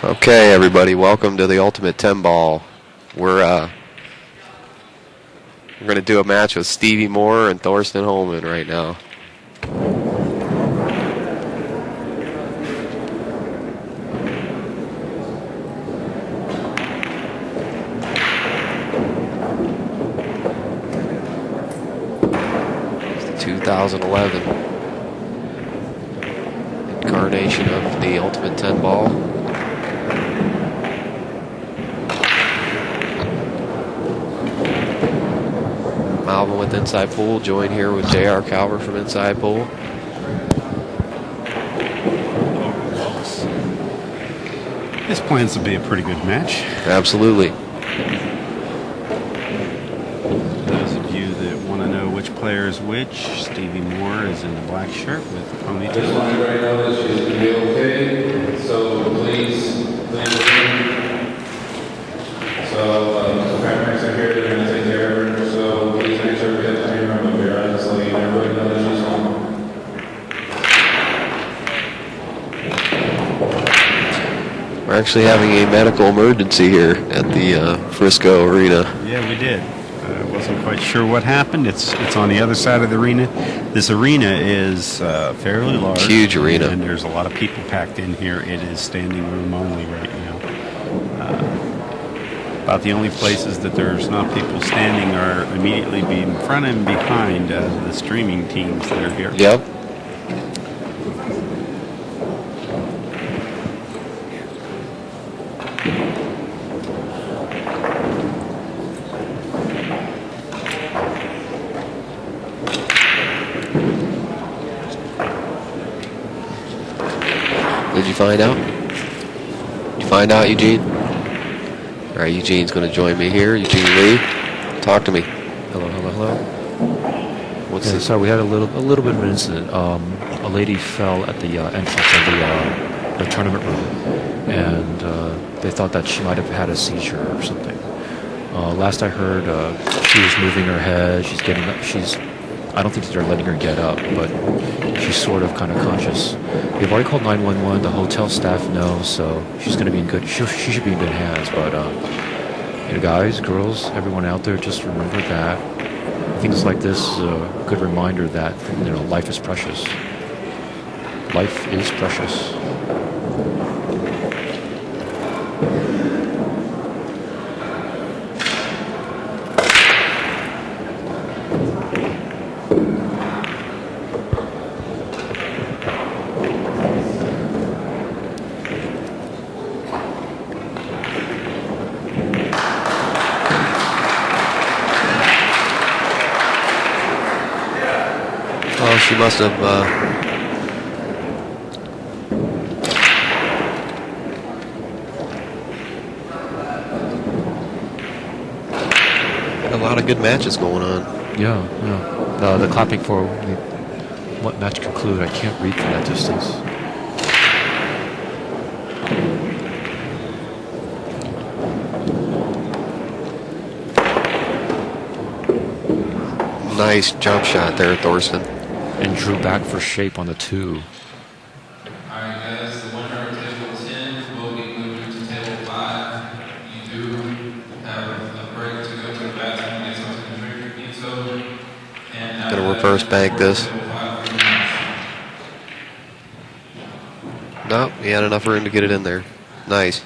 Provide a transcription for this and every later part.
Okay, everybody, welcome to the Ultimate 10 Ball. We're going to do a match with Stevie Moore and Thorsten Hohmann right now. It's the 2011 incarnation of the Ultimate 10 Ball. Alvin with Inside Pool, joined here with J.R. Calver from Inside Pool. This plans to be a pretty good match. Absolutely. Those of you that want to know which player is which, Stevie Moore is in the black shirt with the ponytail. This one right now that she's going to be okay, so please. So, paramedics are here, they're going to take care of her, so please make sure we get time room up here. I just let everybody know that she's home. We're actually having a medical emergency here at the Frisco Arena. Yeah, we did. I wasn't quite sure what happened. It's on the other side of the arena. This arena is fairly large. Huge arena. And there's a lot of people packed in here. It is standing room only right now. About the only places that there's not people standing are immediately in front and behind the streaming teams that are here. Yep. Did you find out? Did you find out, Eugene? All right, Eugene's going to join me here. Eugene Lee, talk to me. Hello, hello, hello. What's this? So we had a little bit of an incident. A lady fell at the entrance of the tournament room, and they thought that she might have had a seizure or something. Last I heard, she was moving her head. She's getting up. I don't think they're letting her get up, but she's sort of kind of conscious. We've already called 911. The hotel staff knows, so she's going to be in good. She should be in good hands. But guys, girls, everyone out there, just remember that things like this is a good reminder that life is precious. Life is precious. Well, she must have a lot of good matches going on. Yeah. The clapping for what match conclude, I can't read from that distance. Nice jump shot there, Thorsten. And drew back for shape on the 2. Alright guys, the winner of table 10 will be moving to table 5. You do have a break to go to the bathroom and get something to drink if you need so. And Gonna reverse bank this. Nope, he had enough room to get it in there. Nice.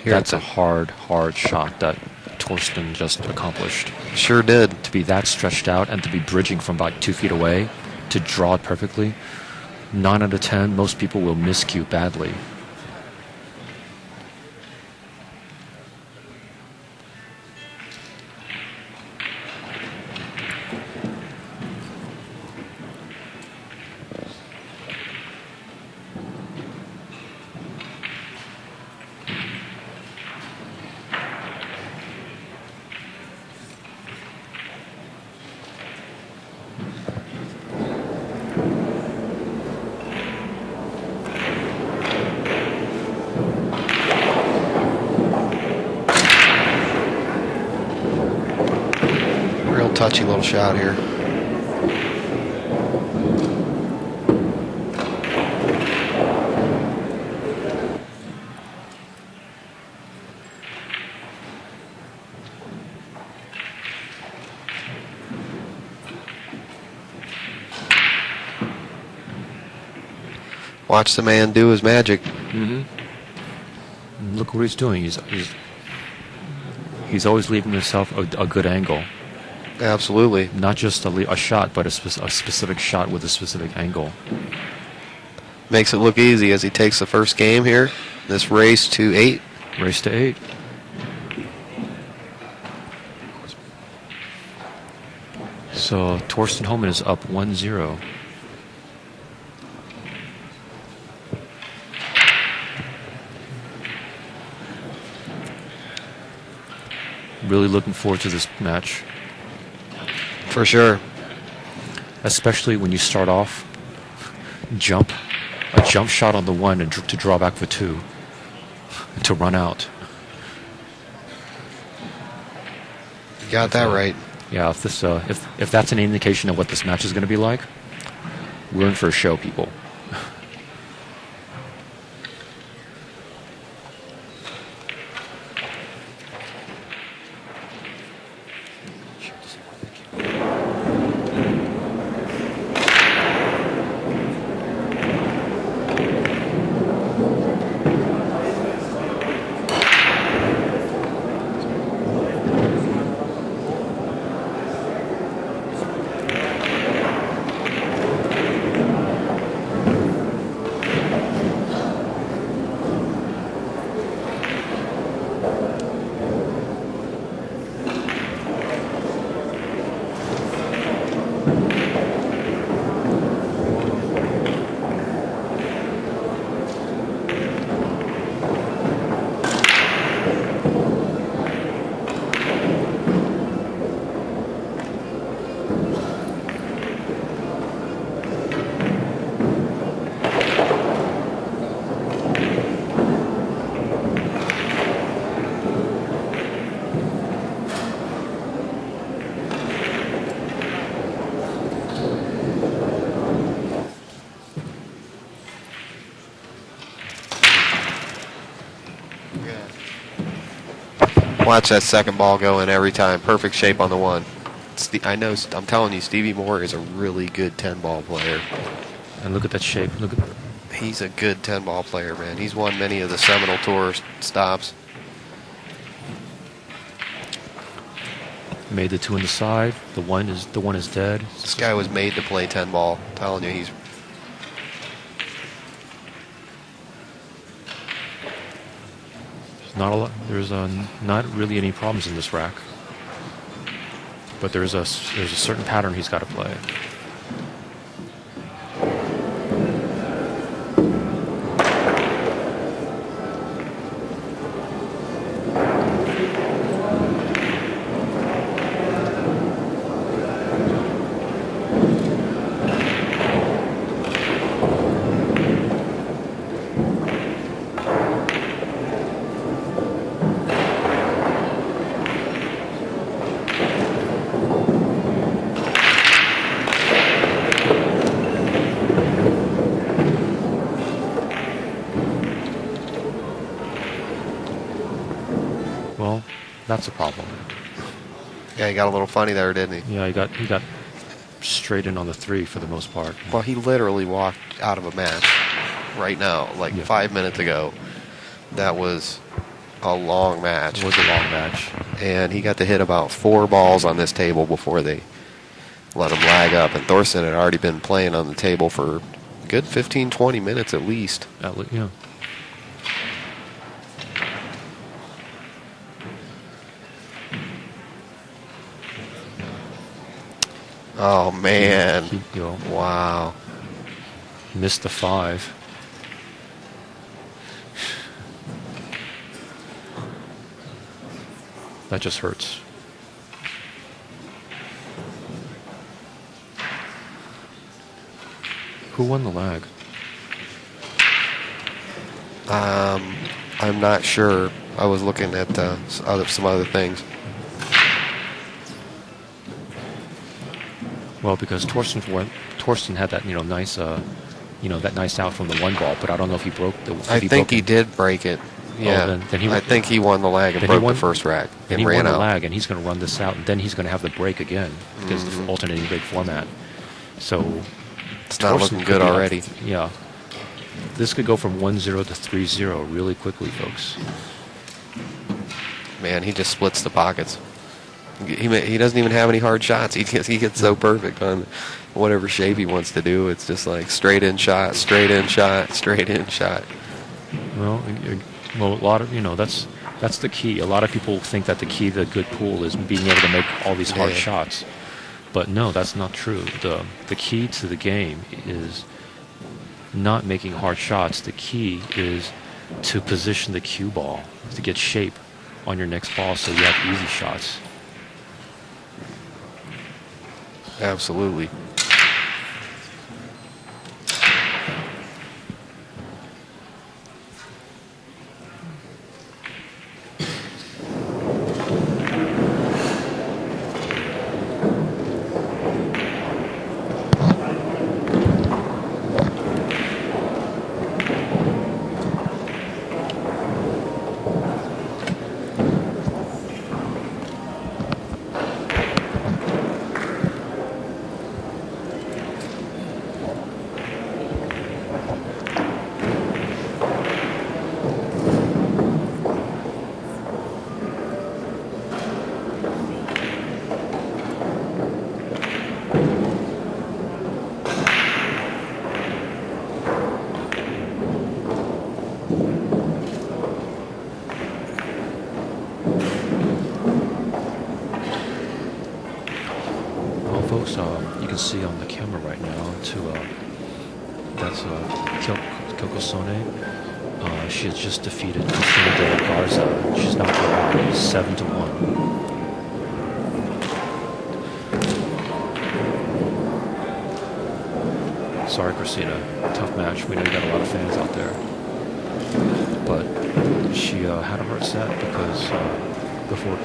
That's a hard shot that Torsten just accomplished. Sure did. To be that stretched out and to be bridging from about 2 feet away, to draw it perfectly, 9 out of 10, most people will miscue badly. touchy little shot here. Watch the man do his magic. Mm-hmm. Look what he's doing. He's always leaving himself a good angle. Absolutely. Not just a shot, but a specific shot with a specific angle. Makes it look easy as he takes the first game here. This race to 8. Race to 8. So Thorsten Hohmann is up 1-0. Really looking forward to this match. For sure. Especially when you start off, a jump shot on the 1 and to draw back for 2, to run out. You got that right. Yeah, if that's an indication of what this match is going to be like, we're in for a show, people. Watch that second ball go in every time. Perfect shape on the 1. I'm telling you, Stevie Moore is a really good 10-ball player. And look at that shape. He's a good 10-ball player, man. He's won many of the Seminole Tour stops. Made the 2 on the side. The one is dead. This guy was made to play 10-ball. I'm telling you, he's... There's not really any problems in this rack, but there's a certain pattern he's got to play. Well, that's a problem. Yeah, he got a little funny there, didn't he? Yeah, he got straight in on the 3 for the most part. Well, he literally walked out of a match right now, like 5 minutes ago. That was a long match. It was a long match. And he got to hit about 4 balls on this table before they let him lag up. And Thorsten had already been playing on the table for a good 15, 20 minutes at least. Yeah. Oh, man. Wow. Missed the 5. That just hurts. Who won the lag? I'm not sure. I was looking at some other things. Well, because Torsten had that nice that nice out from the one ball, but I don't know if he broke the. I think he did break it. Yeah, I think he won the lag and broke the first rack and he ran won the out. lag, and he's going to run this out, and then he's going to have the break again because the alternating break format. So It's not looking good already. Yeah, this could go from 1-0 to 3-0 really quickly, folks. Man, he just splits the pockets. He doesn't even have any hard shots. He gets so perfect on whatever shape he wants to do. It's just like straight in shot, straight in shot, straight in shot. Well, a lot of that's the key. A lot of people think that the key to a good pool is being able to make all these hard shots, but no, that's not true. The key to the game is not making hard shots. The key is to position the cue ball to get shape on your next ball, so you have easy shots. Absolutely. Folks, you can see on the camera right now that's Kyoko Sone. She has just defeated Christina de la Garza. She's knocked her out 7-1. Sorry, Christina. Tough match. We know you got a lot of fans out there. But she had a hard set because before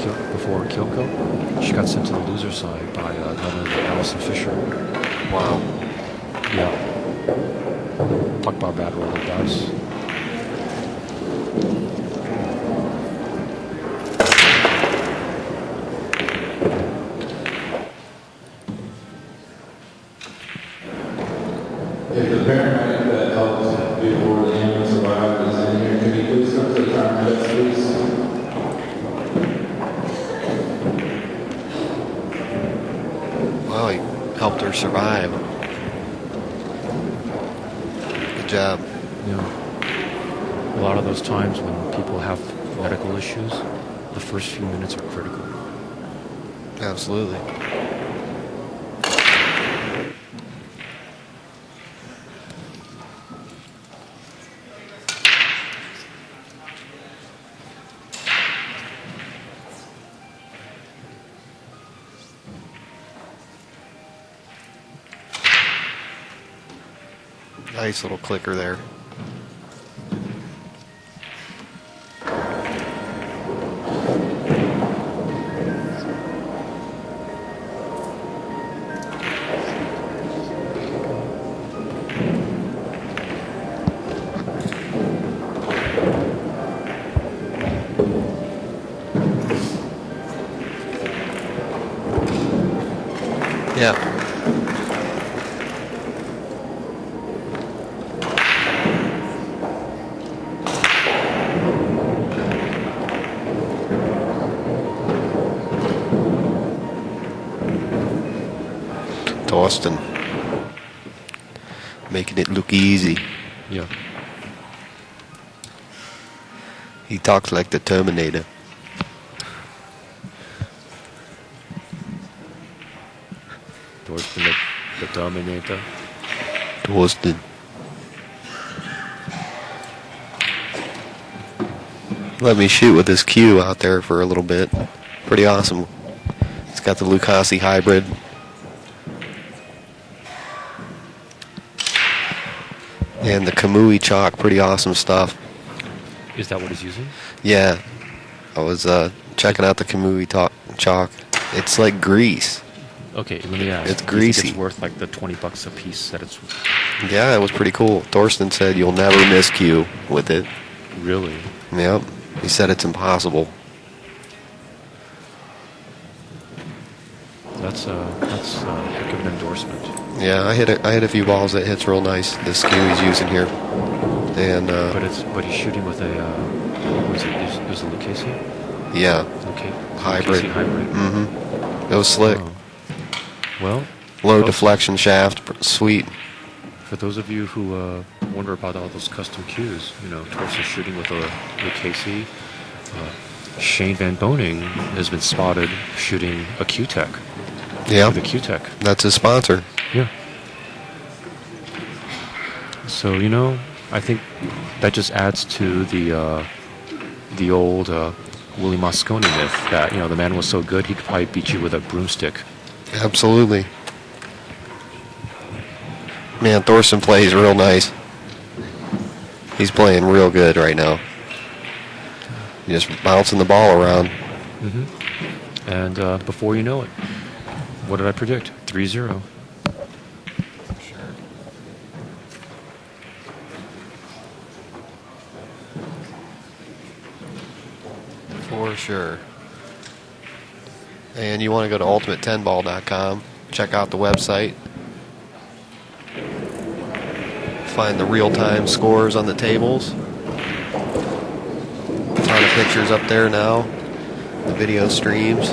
Kyoko, she got sent to the loser side by none other than Allison Fisher. Wow. Yeah. Talk about bad roll of dice. If the paramedic that helped before the ambulance arrived is in here, can you please come to the paramedics, please? Wow, he helped her survive. Good job. Yeah. A lot of those times when people have medical issues, the first few minutes are critical. Absolutely. Nice little clicker there. Yeah. Torsten. Making it look easy. Yeah. He talks like the Terminator. Torsten, the Dominator. Torsten. Let me shoot with this cue out there for a little bit. Pretty awesome. It's got the Lucasi hybrid. And the Kamui chalk, pretty awesome stuff. Is that what he's using? Yeah, I was checking out the Kamui chalk. It's like grease. Okay, let me ask. It's do you think greasy. it's worth like the $20 a piece that it's Yeah, it was pretty cool. Thorsten said you'll never miss Q with it. really? Yep. He said it's impossible. That's a heck of an endorsement. Yeah, I hit a few balls that hits real nice. This Q he's using here, and But he's shooting with a what was it? It was a Lucchese? yeah, Okay. hybrid. Lucchese hybrid. Mm-hmm. It was slick. Oh. Well, Low folks, deflection shaft, sweet. For those of you who wonder about all those custom cues, Torsten's shooting with a Lucchese. Shane Van Boning has been spotted shooting a Q-Tech. Yeah, With a Q-Tech. that's his sponsor. Yeah. So I think that just adds to the old Willie Moscone myth that the man was so good he could probably beat you with a broomstick. Absolutely. Man, Thorsten plays real nice. He's playing real good right now. Just bouncing the ball around. Mm-hmm. And before you know it, what did I predict? 3-0. For sure. And you want to go to ultimate10ball.com, check out the website, find the real-time scores on the tables. A ton of pictures up there now, the video streams.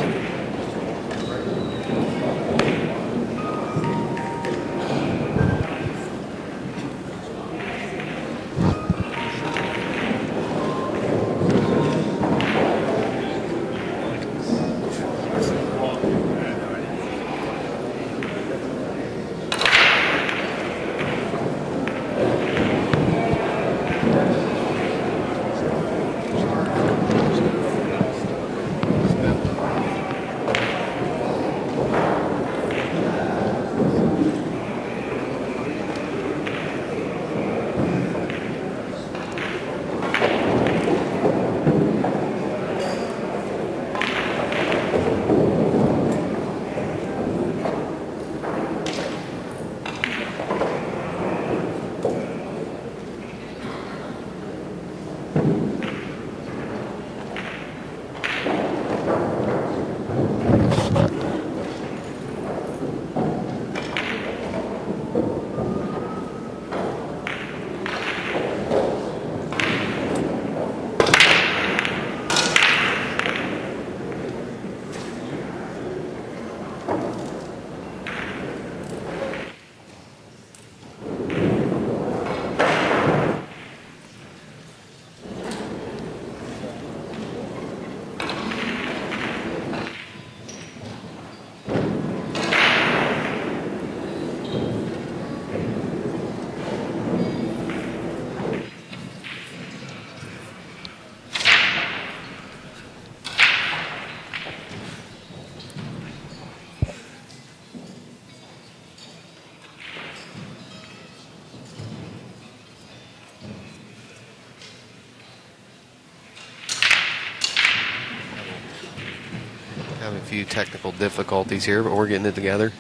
Having a few technical difficulties here, but we're getting it together.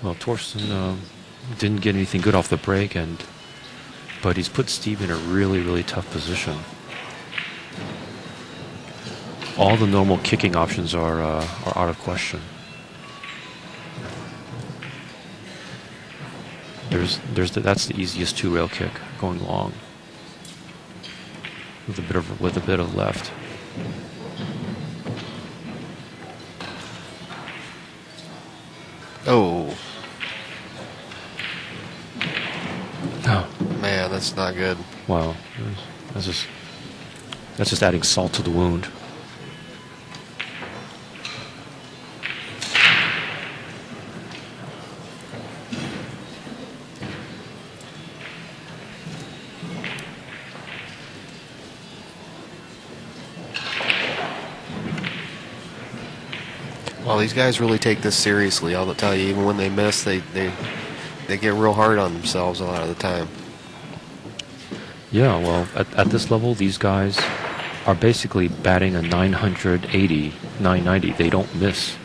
Well, Torsten didn't get anything good off the break, but he's put Steve in a really, really tough position. All the normal kicking options are out of question. That's the easiest two-rail kick, going long with a bit of left. Oh. Oh, Man, that's not good. wow. That's just adding salt to the wound. Well, these guys really take this seriously. I'll tell you, even when they miss, they get real hard on themselves a lot of the time. Yeah, well, at this level, these guys are basically batting a 980, 990. They don't miss.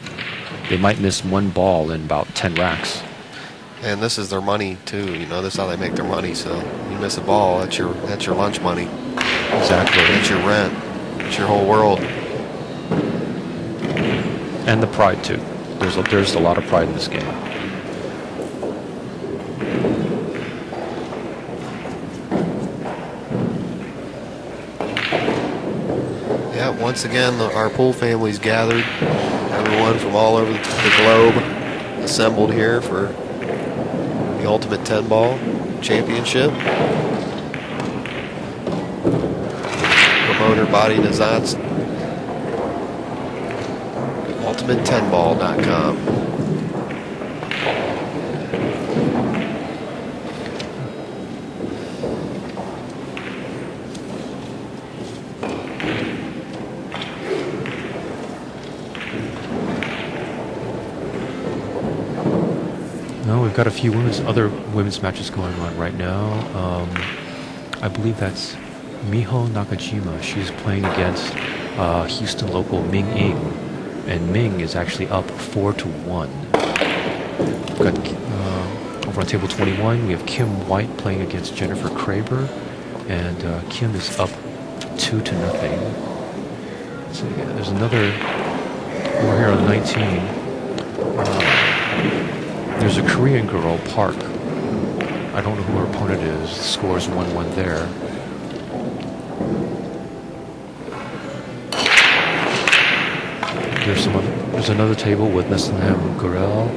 They might miss one ball in about 10 racks. And this is their money too. You know, this is how they make their money. So you miss a ball, that's your lunch money. Exactly. That's your rent. It's your whole world. And the pride too. There's a lot of pride in this game. Yeah, once again, our pool family's gathered. Everyone from all over the globe assembled here for the Ultimate 10 Ball Championship. Promoter Body Nazats. Ultimate10ball.com. No, we've got a few other women's matches going on right now. I believe that's Miho Nakajima. She's playing against Houston local Ming Ing, and Ming is actually up 4-1. We've got over on table 21, we have Kim White playing against Jennifer Kraber, and Kim is up 2-0. So yeah, there's another over here on 19. There's a Korean girl, Park. I don't know who her opponent is. The score is 1-1 there. There's another table with Nessenham Gurel,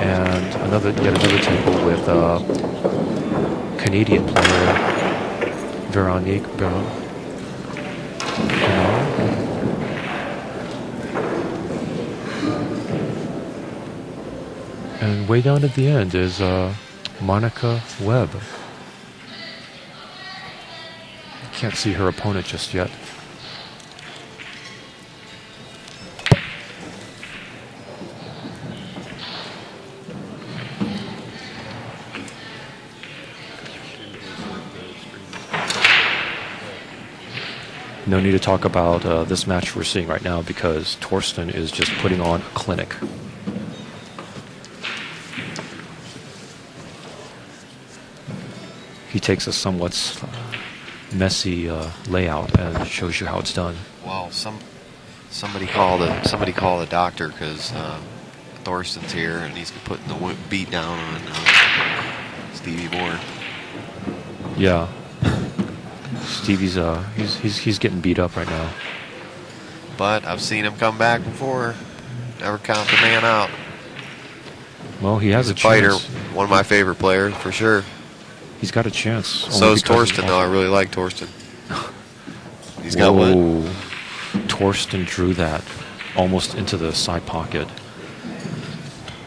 and yet another table with Canadian player Veronique Bernard. And way down at the end is Monica Webb. Can't see her opponent just yet. No need to talk about this match we're seeing right now because Torsten is just putting on a clinic. He takes a somewhat messy layout and shows you how it's done. Well, somebody call the doctor because Thorsten's here and he's putting the beat down on Stevie Moore. Yeah, Stevie's he's getting beat up right now. But I've seen him come back before. Never count the man out. Well, he has He's a fighter, chance. one of my favorite players for sure. He's got a chance. So is Torsten, though. I really like Torsten. He's got one. Torsten drew that almost into the side pocket.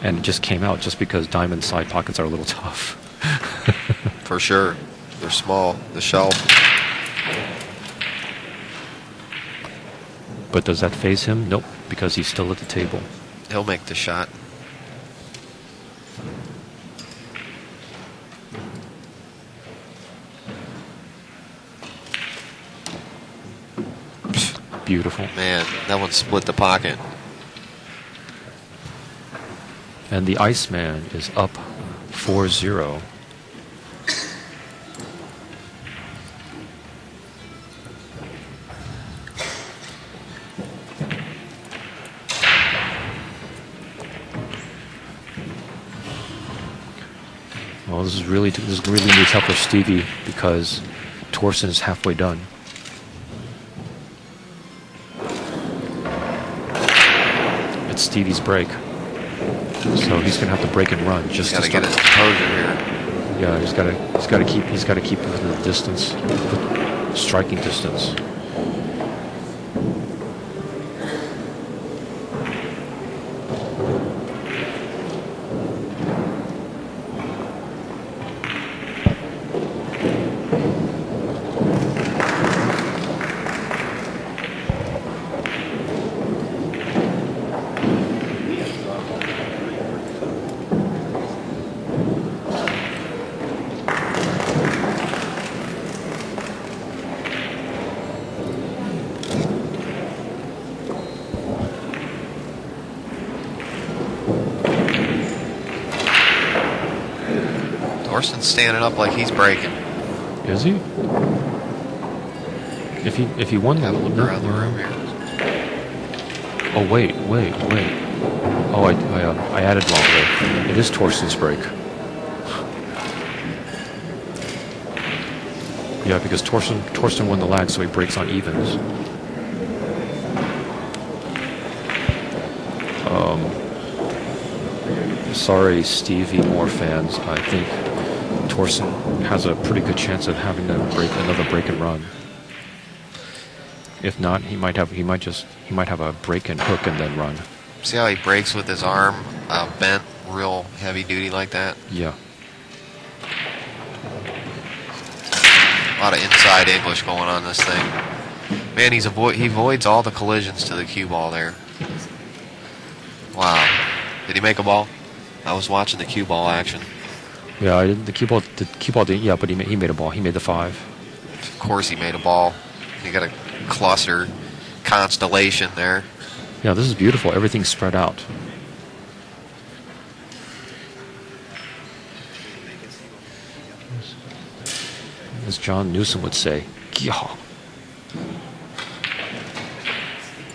And it just came out just because diamond side pockets are a little tough. For sure. They're small. The shelf. But does that faze him? Nope, because he's still at the table. He'll make the shot. Beautiful. Man, that one split the pocket. And the Iceman is up 4-0. Well, this is really needs help for Stevie because Torsten is halfway done. It's Stevie's break, so he's gonna have to break and run. Just He's got to get his composure here. Yeah, he's got to keep within the distance, striking distance. Thorsten's standing up like he's breaking. Is he? If he won, Have a look around the room here. Oh wait. Oh, I added wrong there. It is Torsten's break. Yeah, because Torsten won the lag, so he breaks on evens. Sorry, Stevie Moore fans. I think Torsten has a pretty good chance of having another break and run. If not, he might have a break and hook and then run. See how he breaks with his arm bent real heavy duty like that? Yeah. A lot of inside English going on this thing. Man, he avoids all the collisions to the cue ball there. Wow. Did he make a ball? I was watching the cue ball action. Yeah, the cue ball didn't. Yeah, but he made a ball. He made the 5. Of course, he made a ball. He got a cluster constellation there. Yeah, this is beautiful. Everything's spread out. As John Newsom would say, "Gyaw."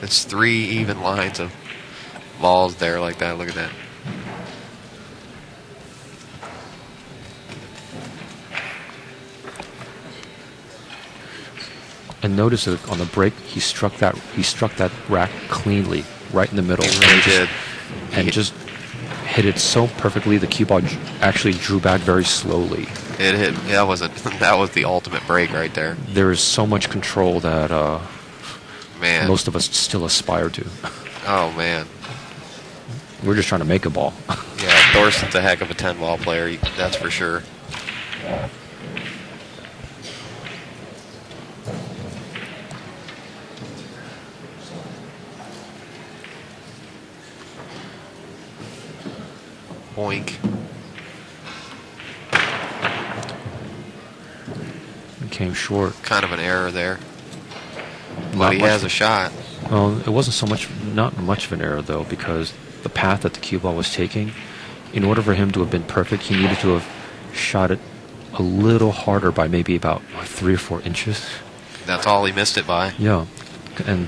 It's 3 even lines of balls there like that. Look at that. And notice that on the break, he struck that rack cleanly, right in the middle. He really did. And just hit it so perfectly. The cue ball actually drew back very slowly. It hit. That was the ultimate break right there. There is so much control that Man. most of us still aspire to. Oh man. We're just trying to make a ball. Yeah, Thorsten's a heck of a 10-ball player. That's for sure. Boink. Came short. Kind of an error there. Not But he much has a shot. Well, it wasn't not much of an error though, because the path that the cue ball was taking, in order for him to have been perfect, he needed to have shot it a little harder by maybe about 3 or 4 inches. That's all he missed it by. Yeah, and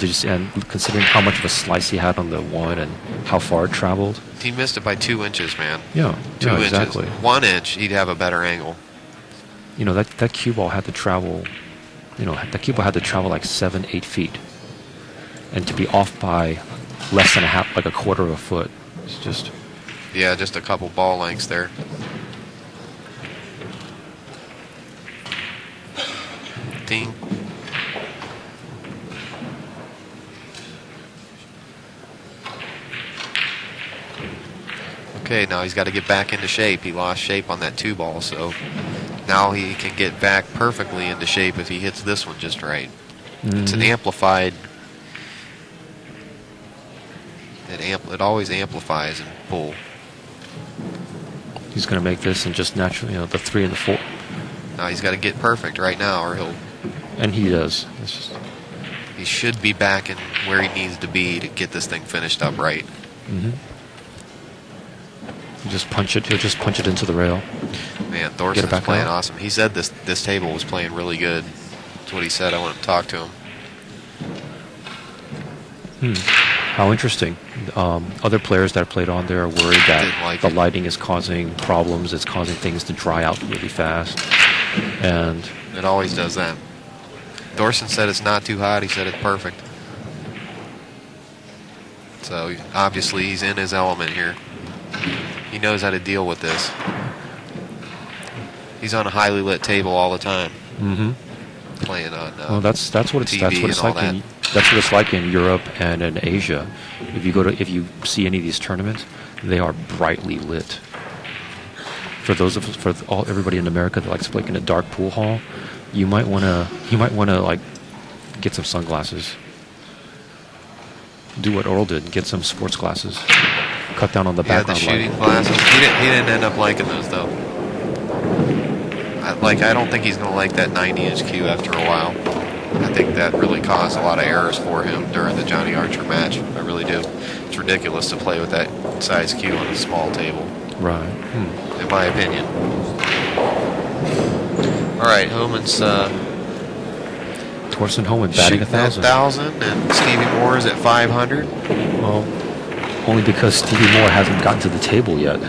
considering how much of a slice he had on the 1 and how far it traveled. He missed it by 2 inches, man. Yeah, 2 yeah, inches. exactly. 1 inch, he'd have a better angle. You know, that cue ball had to travel. That cue ball had to travel like 7-8 feet, and to be off by less than a quarter of a foot, it's just. Yeah, just a couple ball lengths there. Ding. Okay, now he's got to get back into shape. He lost shape on that 2 ball, so now he can get back perfectly into shape if he hits this one just right. Mm-hmm. It's an amplified. It always amplifies in pool. He's going to make this and just naturally, the 3 and the 4. Now he's got to get perfect right now, or he'll. And he does. He should be back in where he needs to be to get this thing finished up right. Mm-hmm. He'll just punch it into the rail. Man, Thorsten's playing awesome. He said this table was playing really good. That's what he said. I want to talk to him. How interesting. Other players that played on there are worried that the lighting is causing problems. It's causing things to dry out really fast. And it always does that. Thorsten said it's not too hot. He said it's perfect. So obviously he's in his element here. He knows how to deal with this. He's on a highly lit table all the time. Mm-hmm. Playing on well, that's what it's like. That's what it's like in Europe and in Asia. If you see any of these tournaments, they are brightly lit. For everybody in America that likes to play in a dark pool hall, you might wanna like get some sunglasses. Do what Earl did, get some sports glasses. Cut down on the background the shooting light. glasses. He didn't end up liking those though. I don't think he's going to like that 90-inch cue after a while. I think that really caused a lot of errors for him during the Johnny Archer match. I really do. It's ridiculous to play with that size cue on a small table. Right. In my opinion. All right, Hohmann's Thorsten Hohmann batting shooting at 1,000. 1,000, and Stevie Moore is at 500. Well, only because Stevie Moore hasn't gotten to the table yet.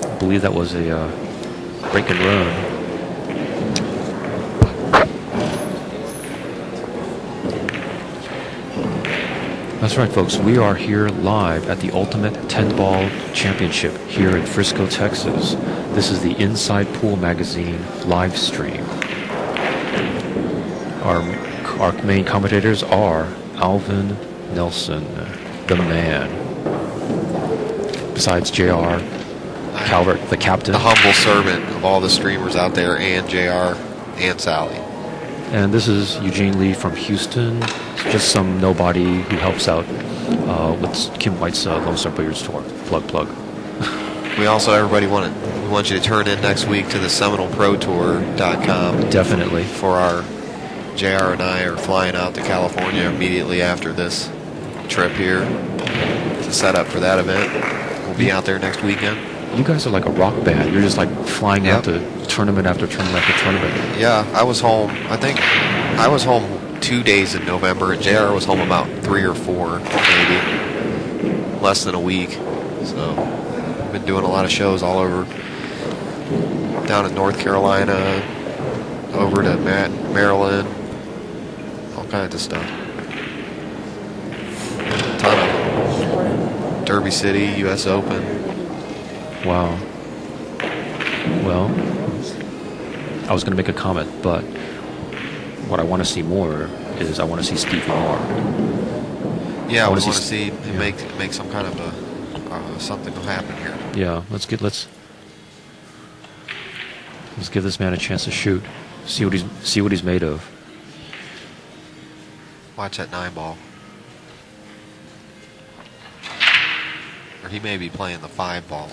I believe that was a break and run. That's right, folks. We are here live at the Ultimate 10-Ball Championship here in Frisco, Texas. This is the Inside Pool Magazine live stream. Our main commentators are Alvin Nelson, the man. Besides JR, Calvert, the captain. The humble servant of all the streamers out there, and JR and Sally. And this is Eugene Lee from Houston. It's just some nobody who helps out with Kim White's Lone Star Billiards tour. Plug. We also, everybody, we want you to turn in next week to the SeminoleProTour.com. Definitely. For our JR and I are flying out to California immediately after this trip here to set up for that event. We'll be out there next weekend. You guys are like a rock band. You're just like flying out to tournament after tournament after tournament. Yeah, I was home. I think I was home 2 days in November, and JR was home about 3 or 4, maybe. Less than a week. So, I've been doing a lot of shows all over. Down in North Carolina, over to Maryland, all kinds of stuff. A ton of Derby City, U.S. Open. Wow. Well, I was going to make a comment, but what I want to see more is I want to see Stevie Moore. Yeah, we want to see him make some kind of a something will happen here. Yeah, let's give this man a chance to shoot. See what he's made of. Watch that 9-ball. Or he may be playing the 5-ball.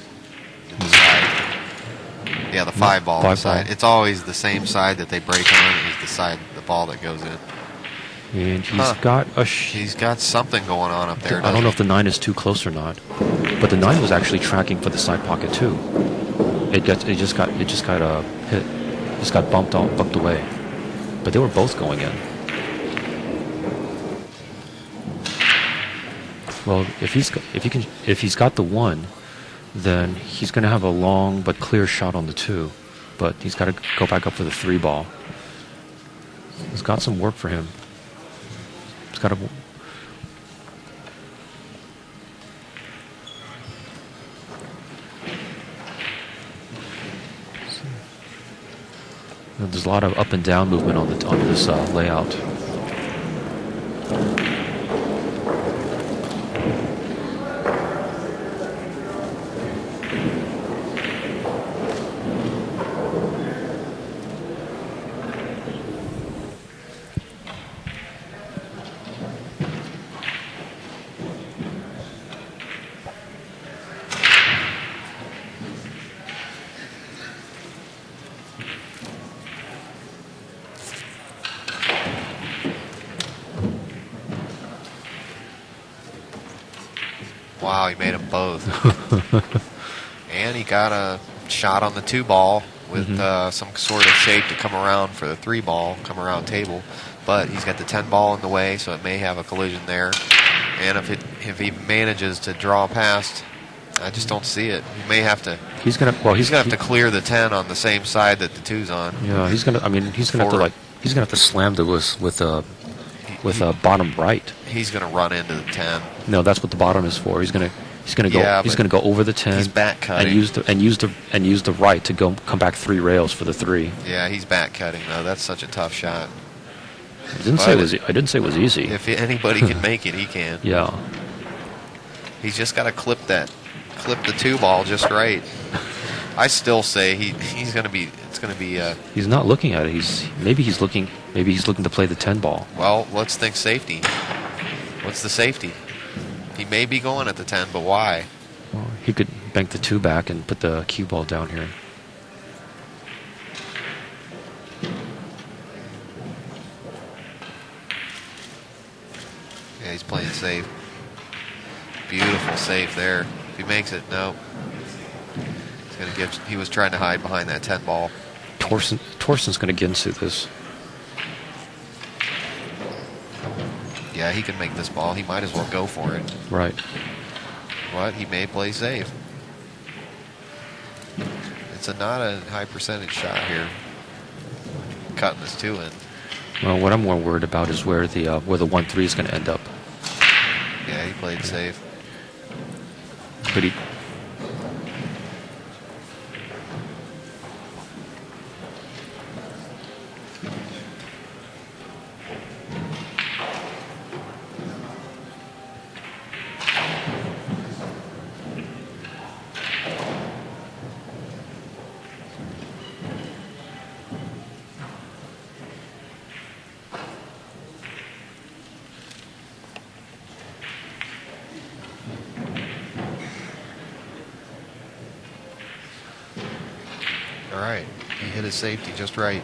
Yeah, the 5-ball. Five side. ball. It's always the same side that they break on is the ball that goes in. And he's got he's got something going on up there. I don't know if the 9 is too close or not, but the 9 was actually tracking for the side pocket too. It just got hit. Just got bumped away. But they were both going in. Well, if he's got the 1, then he's going to have a long but clear shot on the 2. But he's got to go back up for the 3-ball. He's got some work for him. He's got to. There's a lot of up and down movement on this layout. Wow, he made them both. And he got a shot on the 2-ball with some sort of shape to come around for the 3-ball, come around table. But he's got the 10-ball in the way, so it may have a collision there. And if he manages to draw past, I just don't see it. He may have to. He's gonna have to clear the 10 on the same side that the 2's on. Yeah, he's gonna have to slam the with a bottom right. He's gonna run into the 10. No, that's what the bottom is for. He's gonna go over the 10. He's back cutting. and use the right to come back 3 rails for the 3. Yeah, he's back cutting though. That's such a tough shot. I didn't say it was easy. If anybody can make it, he can. Yeah. He's just got to clip the 2-ball just right. I still say he's going to be. It's going to be. He's not looking at it. Maybe he's looking to play the 10-ball. Well, let's think safety. What's the safety? He may be going at the 10, but why? Well, he could bank the 2 back and put the cue ball down here. Yeah, he's playing safe. Beautiful save there. If he makes it, no. He's He was trying to hide behind that 10 ball. Torsten's going to get into this. Yeah, he can make this ball. He might as well go for it. Right. But he may play safe. It's not a high percentage shot here. Cutting this 2 in. Well, what I'm more worried about is where the 1-3 is going to end up. Yeah, he played safe. But he. All right, he hit his safety just right.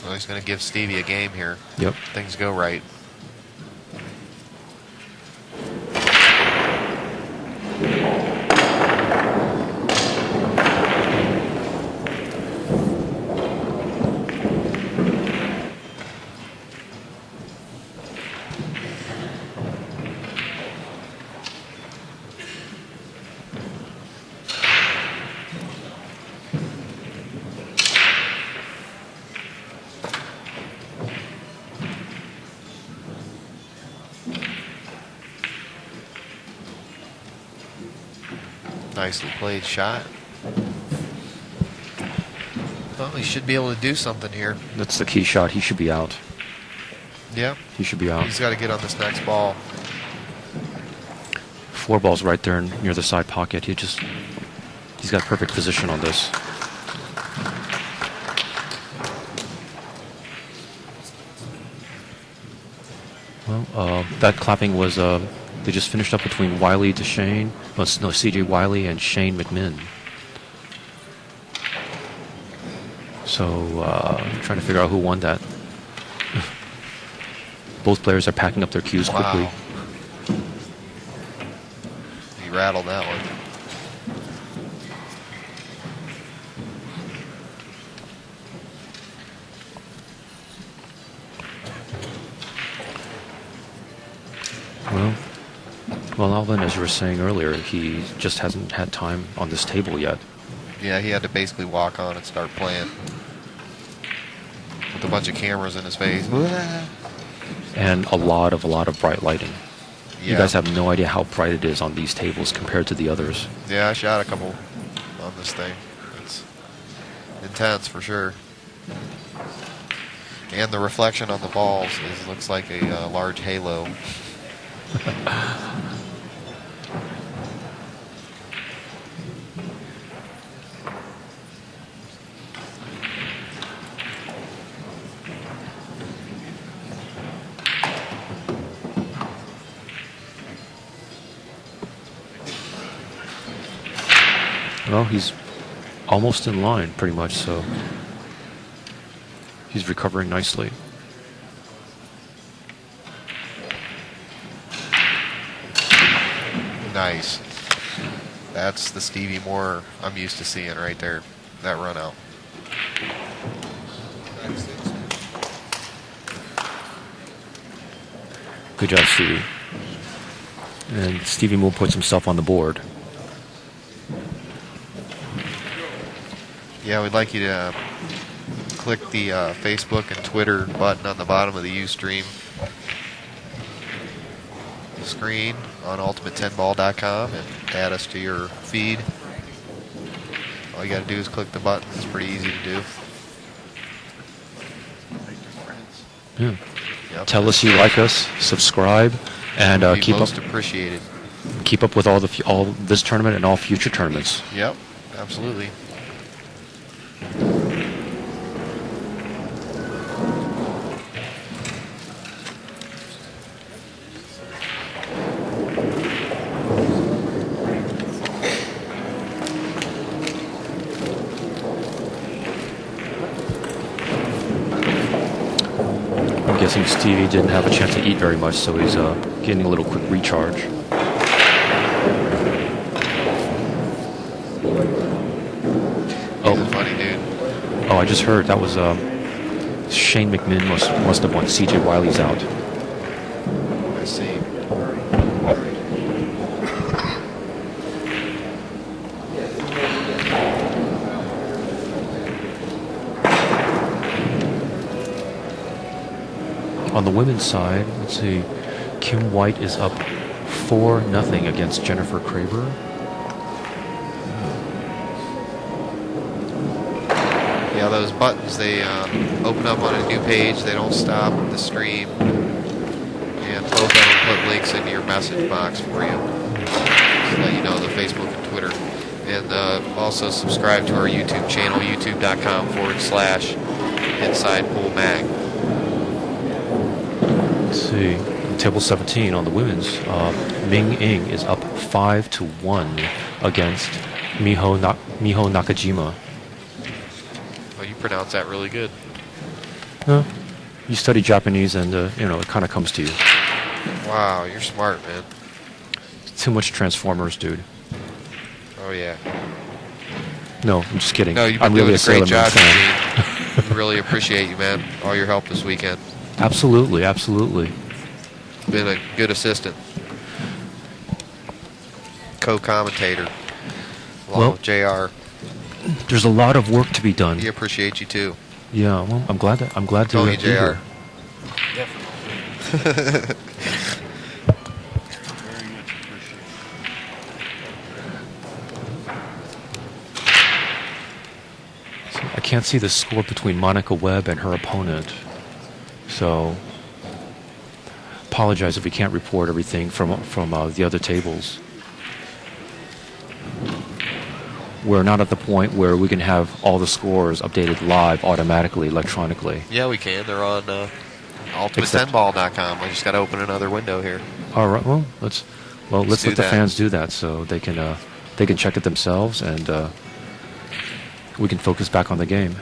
Well, he's going to give Stevie a game here. Yep. Things go right. Nicely played shot. Well, he should be able to do something here. That's the key shot. He should be out. Yeah. He should be out. He's got to get on this next ball. 4 balls right there near the side pocket. He's got perfect position on this. Well, that clapping was they just finished up between Wiley to Shane. No, C.J. Wiley and Shane McMinn. So I'm trying to figure out who won that. Both players are packing up their cues quickly. Wow. He rattled that one. Well, Alvin, as you were saying earlier, he just hasn't had time on this table yet. Yeah, he had to basically walk on and start playing with a bunch of cameras in his face. And a lot of bright lighting. Yeah. You guys have no idea how bright it is on these tables compared to the others. Yeah, I shot a couple on this thing. It's intense for sure. And the reflection on the balls looks like a large halo. Well, he's almost in line, pretty much, so he's recovering nicely. Nice. That's the Stevie Moore I'm used to seeing right there. That run out. Good job, Stevie. And Stevie Moore puts himself on the board. Yeah, we'd like you to click the Facebook and Twitter button on the bottom of the Ustream screen. on ultimate10ball.com and add us to your feed. All you got to do is click the button. It's pretty easy to do. Yeah. Yep. Tell us you like us, subscribe, and Be keep up. most appreciated. Keep up with all this tournament and all future tournaments. Yep, absolutely. I'm guessing Stevie didn't have a chance to eat very much, so he's getting a little quick recharge. He's a funny dude. Oh, I just heard that was Shane McMinn must have won. C.J. Wiley's out. I see. On the women's side, let's see, Kim White is up 4-0 against Jennifer Craver. Yeah, those buttons, they open up on a new page. They don't stop the stream. And both of them put links into your message box for you. Just let you know, the Facebook and Twitter. And also subscribe to our YouTube channel, youtube.com/InsidePoolMag. Let's see, table 17 on the women's, Ming Ing is up 5-1 against Miho Nakajima. Oh, you pronounce that really good. You study Japanese and, it kind of comes to you. Wow, you're smart, man. Too much Transformers, dude. Oh, yeah. No, I'm just kidding. No, you've I'm been really doing a great Sailor Moon job, fan. Eugene. We really appreciate you, man. All your help this weekend. Absolutely, absolutely. Been a good assistant. Co-commentator. Along Well- with JR. There's a lot of work to be done. We appreciate you, too. Yeah, well, I'm glad to Tony be JR. here. I can't see the score between Monica Webb and her opponent, so apologize if we can't report everything from the other tables. We're not at the point where we can have all the scores updated live automatically, electronically. Yeah, we can. They're on Except- ultimate10ball.com. I just got to open another window here. All right. Well, let's do let the that. fans do that so they can check it themselves and we can focus back on the game.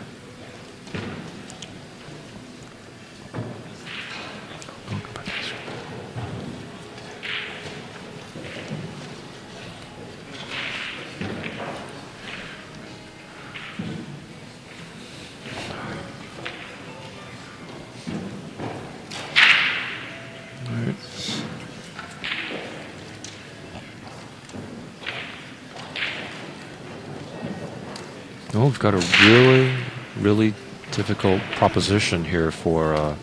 Oh, we've got a really, really difficult proposition here for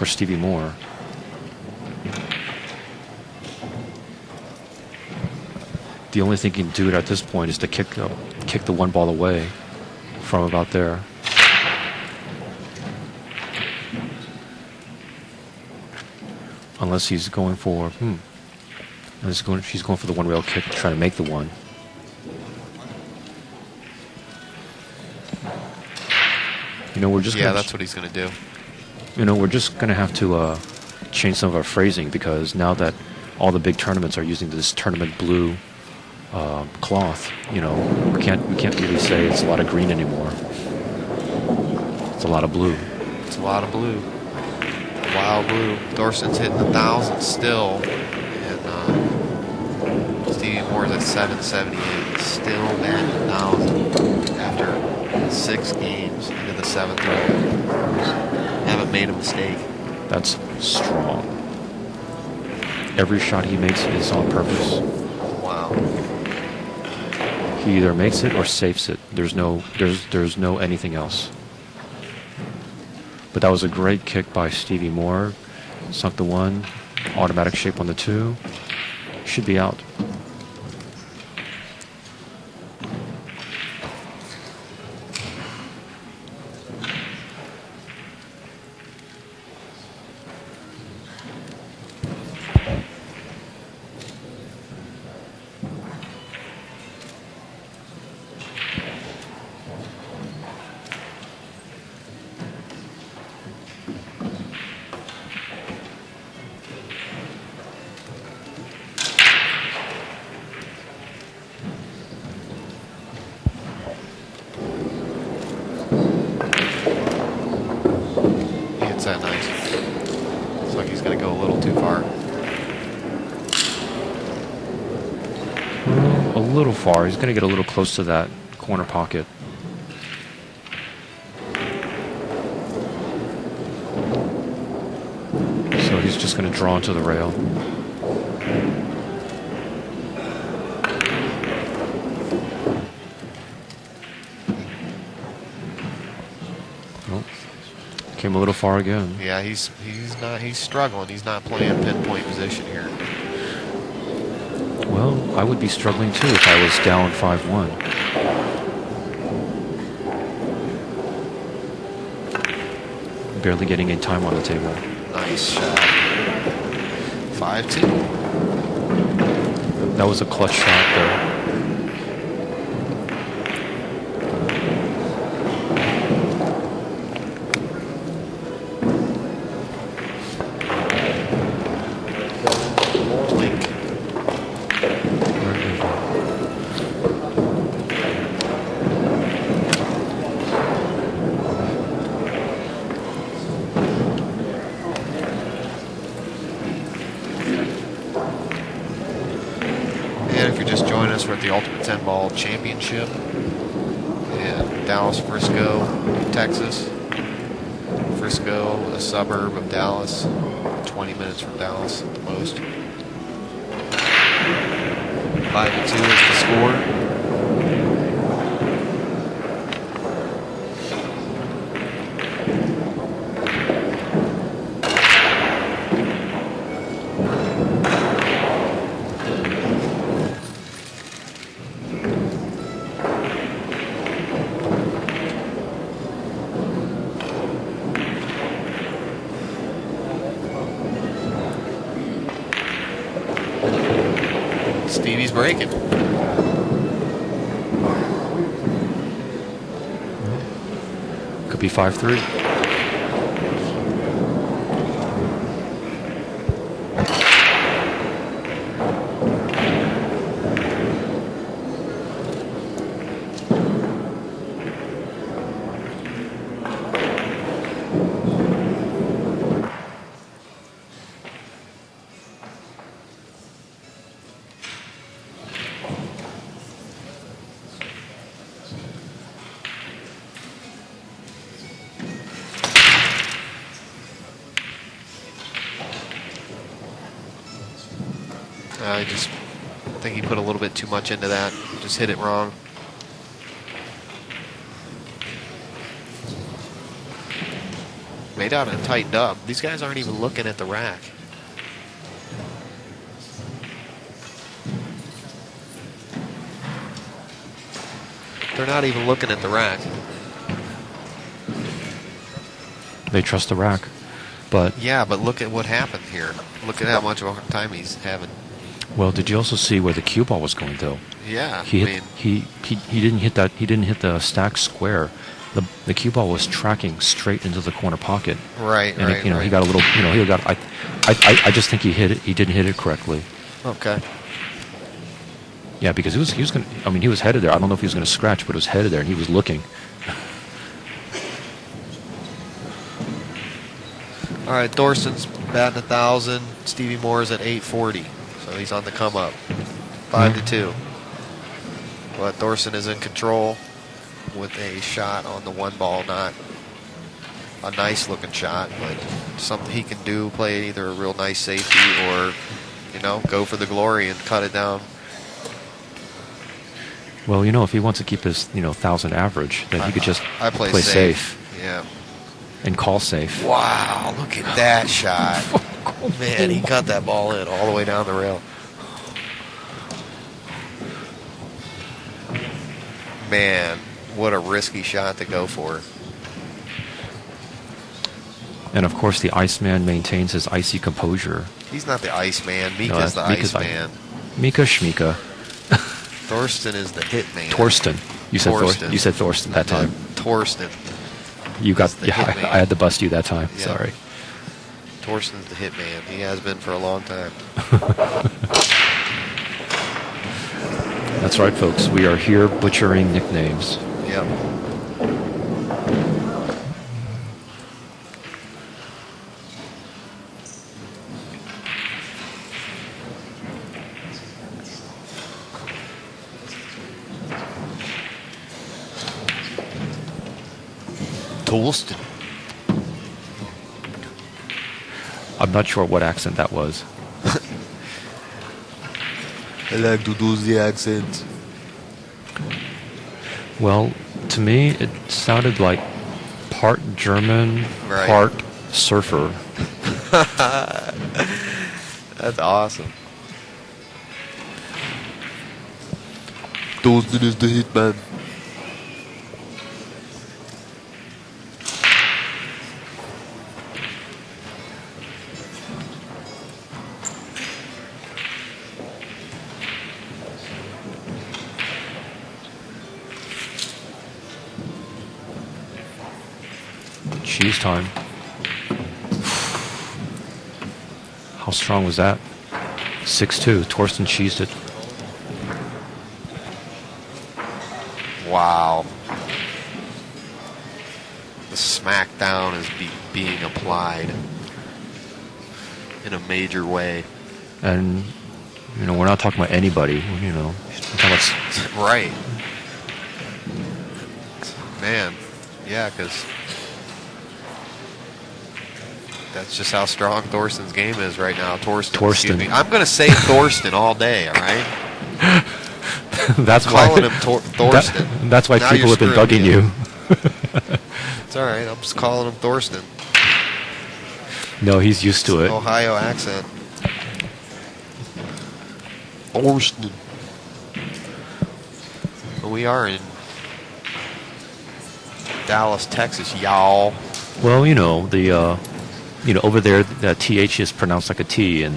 Stevie Moore. The only thing he can do at this point is to kick the one ball away from about there. Unless he's going for she's going for the one rail kick, trying to make the one. We're just That's what he's going to do. we're just going to have to change some of our phrasing because now that all the big tournaments are using this tournament blue cloth, we can't really say it's a lot of green anymore. It's a lot of blue. It's a lot of blue. Wild blue. Thorsten's hitting 1,000 still. And Stevie Moore's at 778. Still batting 1,000 after 6 games into the 7th round. Haven't made a mistake. That's strong. Every shot he makes is on purpose. Wow. He either makes it or safes it. There's no anything else. But that was a great kick by Stevie Moore. Sunk the one. Automatic shape on the two. should be out. That nice. Looks like he's going to go a little too far. A little far. He's going to get a little close to that corner pocket. So he's just going to draw into the rail. Came a little far again. Yeah, he's struggling. He's not playing pinpoint position here. Well, I would be struggling too if I was down 5-1. Barely getting any time on the table. Nice shot. 5-2. That was a clutch shot there. We're at the Ultimate 10 Ball Championship in Dallas, Frisco, Texas. Frisco, a suburb of Dallas, 20 minutes from Dallas at the most. 5-2 is the score. Stevie's breaking. Could be 5-3. I just think he put a little bit too much into that. Just hit it wrong. Made out a tight dub. These guys aren't even looking at the rack. They're not even looking at the rack. They trust the rack. But yeah, but look at what happened here. Look at how much of a hard time he's having. Well, did you also see where the cue ball was going though? Yeah, he didn't hit that. He didn't hit the stack square. The cue ball was tracking straight into the corner pocket. Right, and right. He got a little. He got. I just think he hit it. He didn't hit it correctly. Okay. Yeah, because he was going. I mean, he was headed there. I don't know if he was going to scratch, but it was headed there, and he was looking. All right, Thorsten's batting 1,000. Stevie Moore's at 840, so he's on the come up. 5-2. But Thorsten is in control with a shot on the one ball, not a nice looking shot, but something he can do. Play either a real nice safety or, go for the glory and cut it down. Well, if he wants to keep his 1,000 average, then he could just play safe. Yeah. And call safe. Wow, look at that shot. Man, he cut that ball in all the way down the rail. Man, what a risky shot to go for. And of course, the Iceman maintains his icy composure. He's not the Iceman. No, Mika's the Mika's Iceman. Mika Schmika. Thorsten is the hitman. Torsten. You said Torsten. You said Thorsten that time. Torsten. You got. the Yeah, hitman. I had to bust you that time. Yeah. Sorry. Torsten's the hitman. He has been for a long time. That's right, folks. We are here butchering nicknames. Yep. Torsten. I'm not sure what accent that was. I like to do the accent. Well, to me, it sounded like part German, Right. part surfer. That's awesome. Torsten is the hitman. Cheese time. How strong was that? 6-2. Torsten cheesed it. Wow. The smackdown is being applied in a major way. And, we're not talking about anybody. We're talking about Right. Man. Yeah, because that's just how strong Thorsten's game is right now. Torsten. Excuse me. I'm going to say Thorsten all day, all right? that's Calling why him Thorsten. that's why Now people you're have been screwing bugging me. you. It's all right. I'm just calling him Thorsten. No, he's used to it. Ohio accent. Thorsten. Well, we are in Dallas, Texas, y'all. Well, over there, the TH is pronounced like a T, and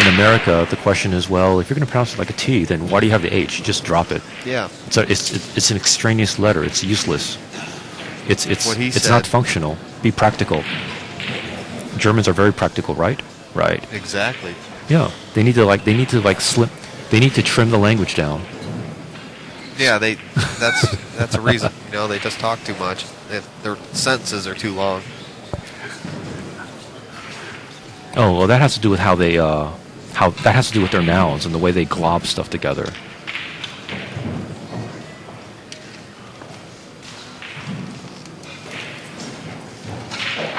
in America, the question is, well, if you're going to pronounce it like a T, then why do you have the H? Just drop it. Yeah. It's an extraneous letter. It's useless. It's What he it's not said. functional. Be practical. Germans are very practical, right? Right. Exactly. Yeah. They need to trim the language down. Yeah, that's a reason. They just talk too much. Their sentences are too long. Oh, well, that has to do with how that has to do with their nouns and the way they glob stuff together.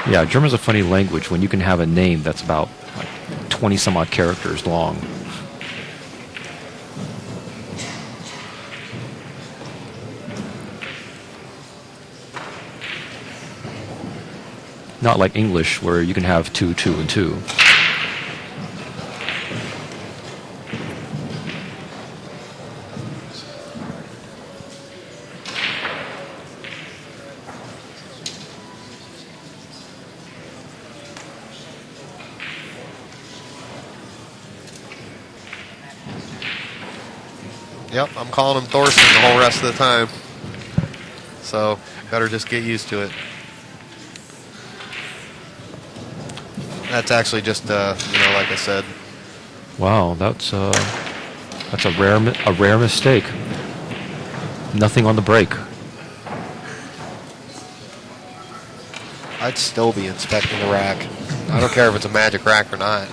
Yeah, German's a funny language when you can have a name that's about 20 some odd characters long. Not like English, where you can have 2, 2, and 2. Yep, I'm calling him Thorsten the whole rest of the time. So, better just get used to it. That's actually just, like I said. Wow, that's a rare mistake. Nothing on the break. I'd still be inspecting the rack. I don't care if it's a magic rack or not.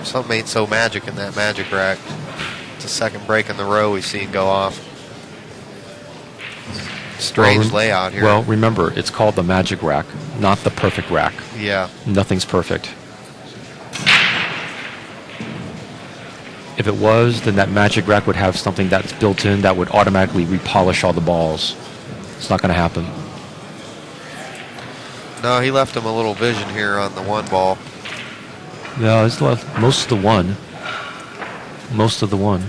Something ain't so magic in that magic rack. It's the second break in the row we've seen go off. Strange layout here. Well, remember, it's called the magic rack, not the perfect rack. Yeah. Nothing's perfect. If it was, then that magic rack would have something that's built in that would automatically repolish all the balls. It's not going to happen. No, he left him a little vision here on the one ball. No, it's left most of the one. Most of the one.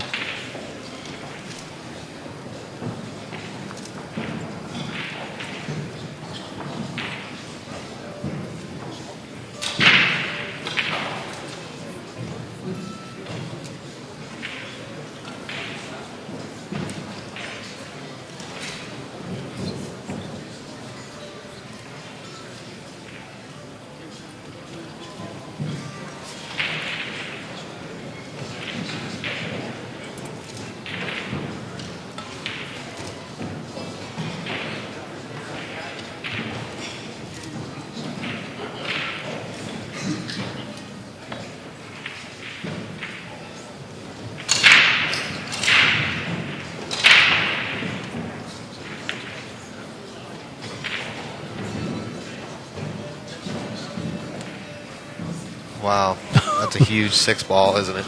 Wow, that's a huge 6-ball, isn't it?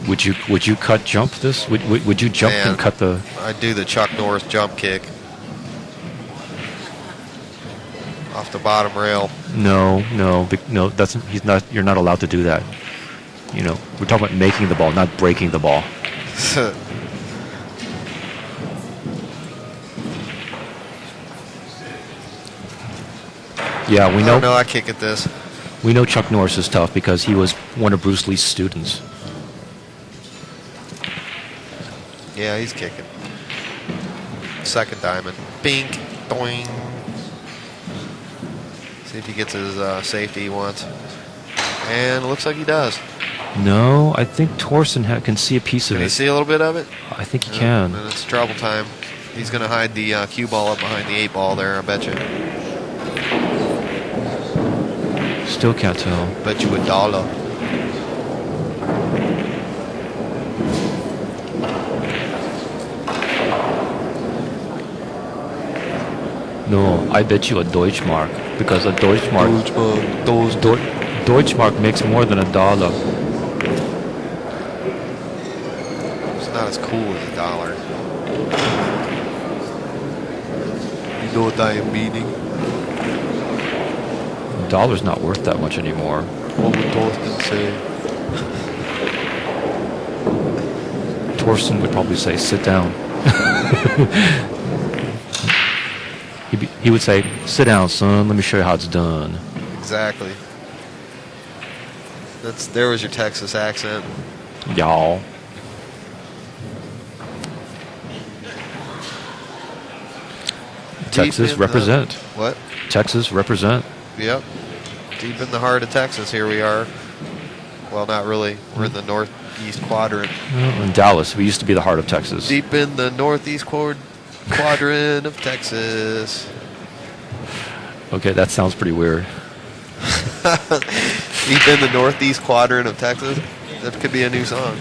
Would you cut jump this? Would you jump Man, and cut the? I'd do the Chuck Norris jump kick off the bottom rail. No. That's he's not. You're not allowed to do that. You know, we're talking about making the ball, not breaking the ball. Yeah, we know. No, I kick at this. We know Chuck Norris is tough because he was one of Bruce Lee's students. Yeah, he's kicking. Second diamond. Bink. Doing. See if he gets his safety he wants. And it looks like he does. No, I think Torsten can see a piece of Can it. you see a little bit of it? I think he can. And it's trouble time. He's going to hide the cue ball up behind the 8-ball there, I bet you. Still can't tell. Bet you $1. No, I bet you a Deutschmark because a Deutschmark Deutschmark makes more than $1. It's not as cool as $1. You know what I am meaning? $1's not worth that much anymore. What would Torsten say? Torsten would probably say, "Sit down." He would say, "Sit down, son. Let me show you how it's done." Exactly. There was your Texas accent. Y'all. Texas represent. What? Texas represent. Yep. Deep in the heart of Texas, here we are. Well, not really. We're in the northeast quadrant. In Dallas, we used to be the heart of Texas. Deep in the northeast quadrant of Texas. Okay, that sounds pretty weird. Deep in the northeast quadrant of Texas? That could be a new song.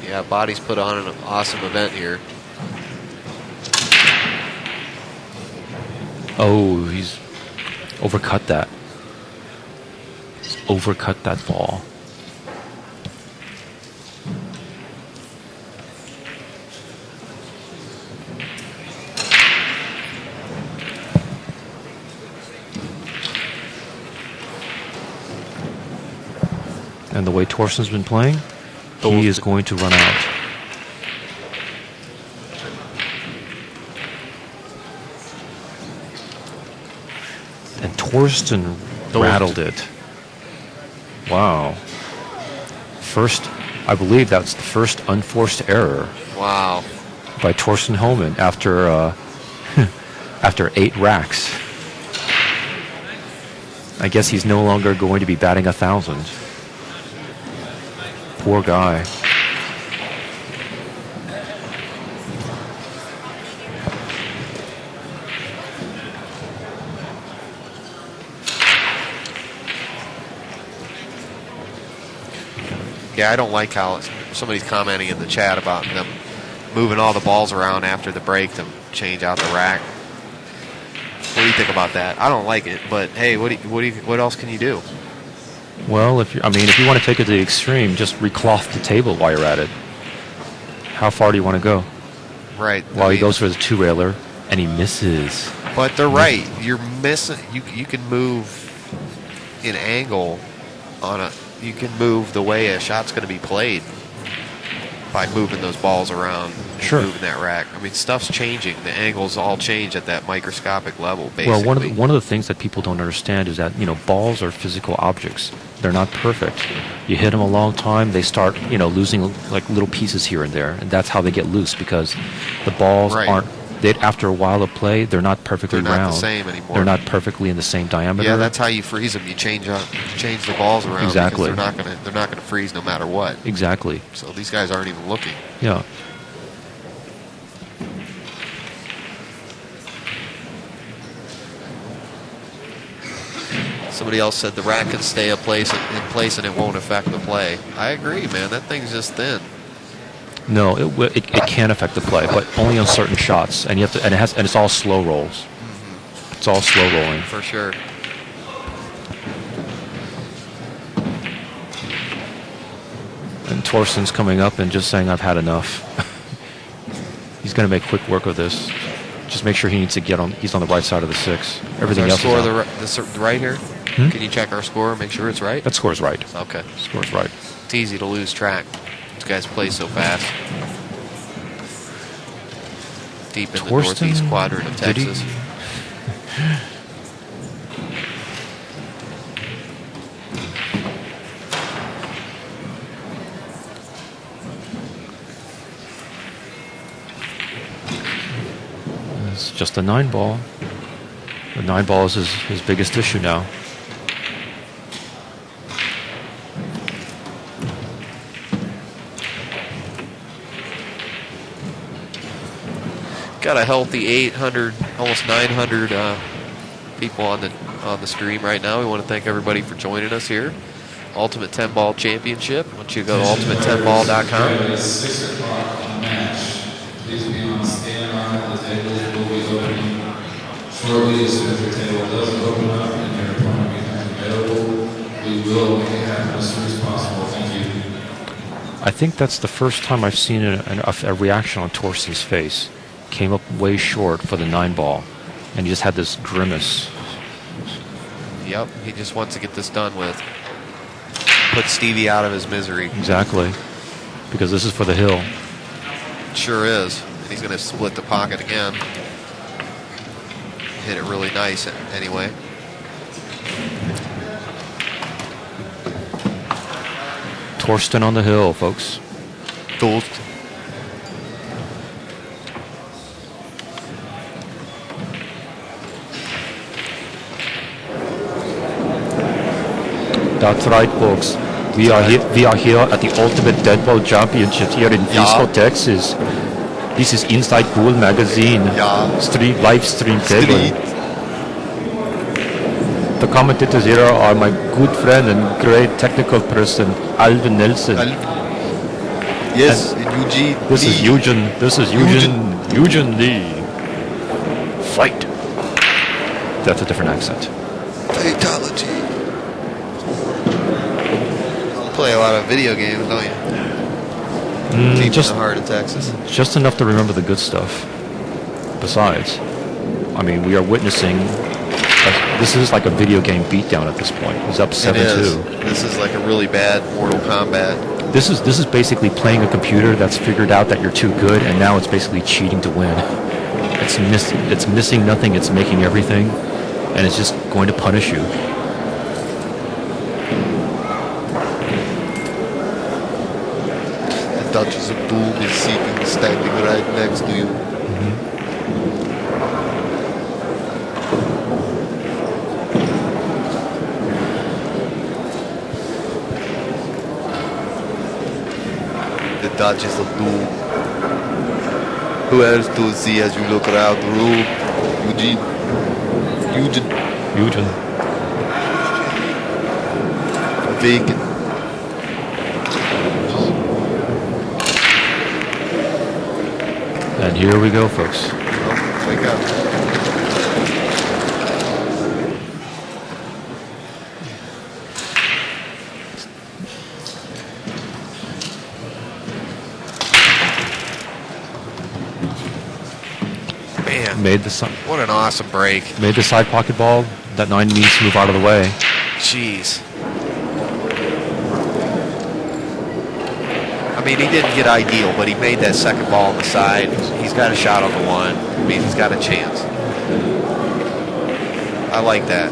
Yeah, Body's put on an awesome event here. Oh, he's overcut that. He's overcut that ball. And the way Torsten's been playing, he is going to run out. And Torsten rattled it. Wow. I believe that's the first unforced error. Wow. By Thorsten Hohmann after after 8 racks. I guess he's no longer going to be batting 1,000. Poor guy. Yeah, I don't like how somebody's commenting in the chat about them moving all the balls around after the break to change out the rack. What do you think about that? I don't like it, but hey, what else can you do? Well, if you want to take it to the extreme, just recloth the table while you're at it. How far do you want to go? Right. While he goes for the 2-railer, and he misses. But they're right. You're missing. You can move in angle on a. You can move the way a shot's going to be played by moving those balls around. Sure. Moving that rack. I mean, stuff's changing. The angles all change at that microscopic level. Basically. Well, one of the things that people don't understand is that balls are physical objects. They're not perfect. You hit them a long time, they start losing like little pieces here and there, and that's how they get loose because the balls after a while of play, they're not perfectly They're not round. the same anymore. They're not perfectly in the same diameter. Yeah, that's how you freeze them. You change the balls around Exactly. because they're not gonna freeze no matter what. Exactly. So these guys aren't even looking. Yeah. Somebody else said the rack can stay in place and it won't affect the play. I agree, man. That thing's just thin. No, it can affect the play, but only on certain shots, and you have to, and it's all slow rolls. It's all slow rolling. For sure. And Torsten's coming up and just saying, "I've had enough." He's going to make quick work of this. Just make sure he needs to get on. He's on the right side of the 6. Everything Is else our is score out. the right here? Hmm? Can you check our score? Make sure it's right. That score's right. Okay. Score's right. It's easy to lose track. These guys play so fast. Deep in the northeast quadrant of did he- Texas. It's just a 9 ball. The 9 ball is his biggest issue now. Got a healthy 800, almost 900 people on the stream right now. We want to thank everybody for joining us here. Ultimate 10 Ball Championship. I want you to go to ultimate10ball.com. It's 6 o'clock on match. Please be on standby. The tables will be opening shortly. As soon as the table does open up and your opponent becomes available, we will make it happen as soon as possible. Thank you. I think that's the first time I've seen a reaction on Torsten's face. Came up way short for the 9 ball, and he just had this grimace. Yep, he just wants to get this done with. Put Stevie out of his misery. Exactly, because this is for the hill. Sure is. And he's going to split the pocket again. Hit it really nice anyway. Torsten on the hill, folks. Thorsten. That's right, folks. We are here at the Ultimate Dead Ball Championships here in Frisco, Texas. This is Inside Pool Magazine. Yeah. Live stream table. Street. The commentators here are my good friend and great technical person, Alvin Nelson. Yes, and Eugene. This is Lee. Eugen. This is Eugen Lee. Fight. That's a different accent. Fatality. You play a lot of video games, don't you? Deep Just in the heart of Texas. Just enough to remember the good stuff. Besides, I mean, we are witnessing. This is like a video game beatdown at this point. It's up 7-2. It is. This is like a really bad Mortal Kombat. This is basically playing a computer that's figured out that you're too good, and now it's basically cheating to win. It's missing nothing. It's making everything, and it's just going to punish you. The Duchess of Doom is seeking, standing right next to you. The Duchess of Doom. Who else to see as you look around the room? Eugene. Bacon. And here we go, folks. Oh, wake up. Man, what an awesome break. Made the side pocket ball. That 9 needs to move out of the way. Jeez. I mean, he didn't get ideal, but he made that second ball on the side. He's got a shot on the 1. I mean, he's got a chance. I like that.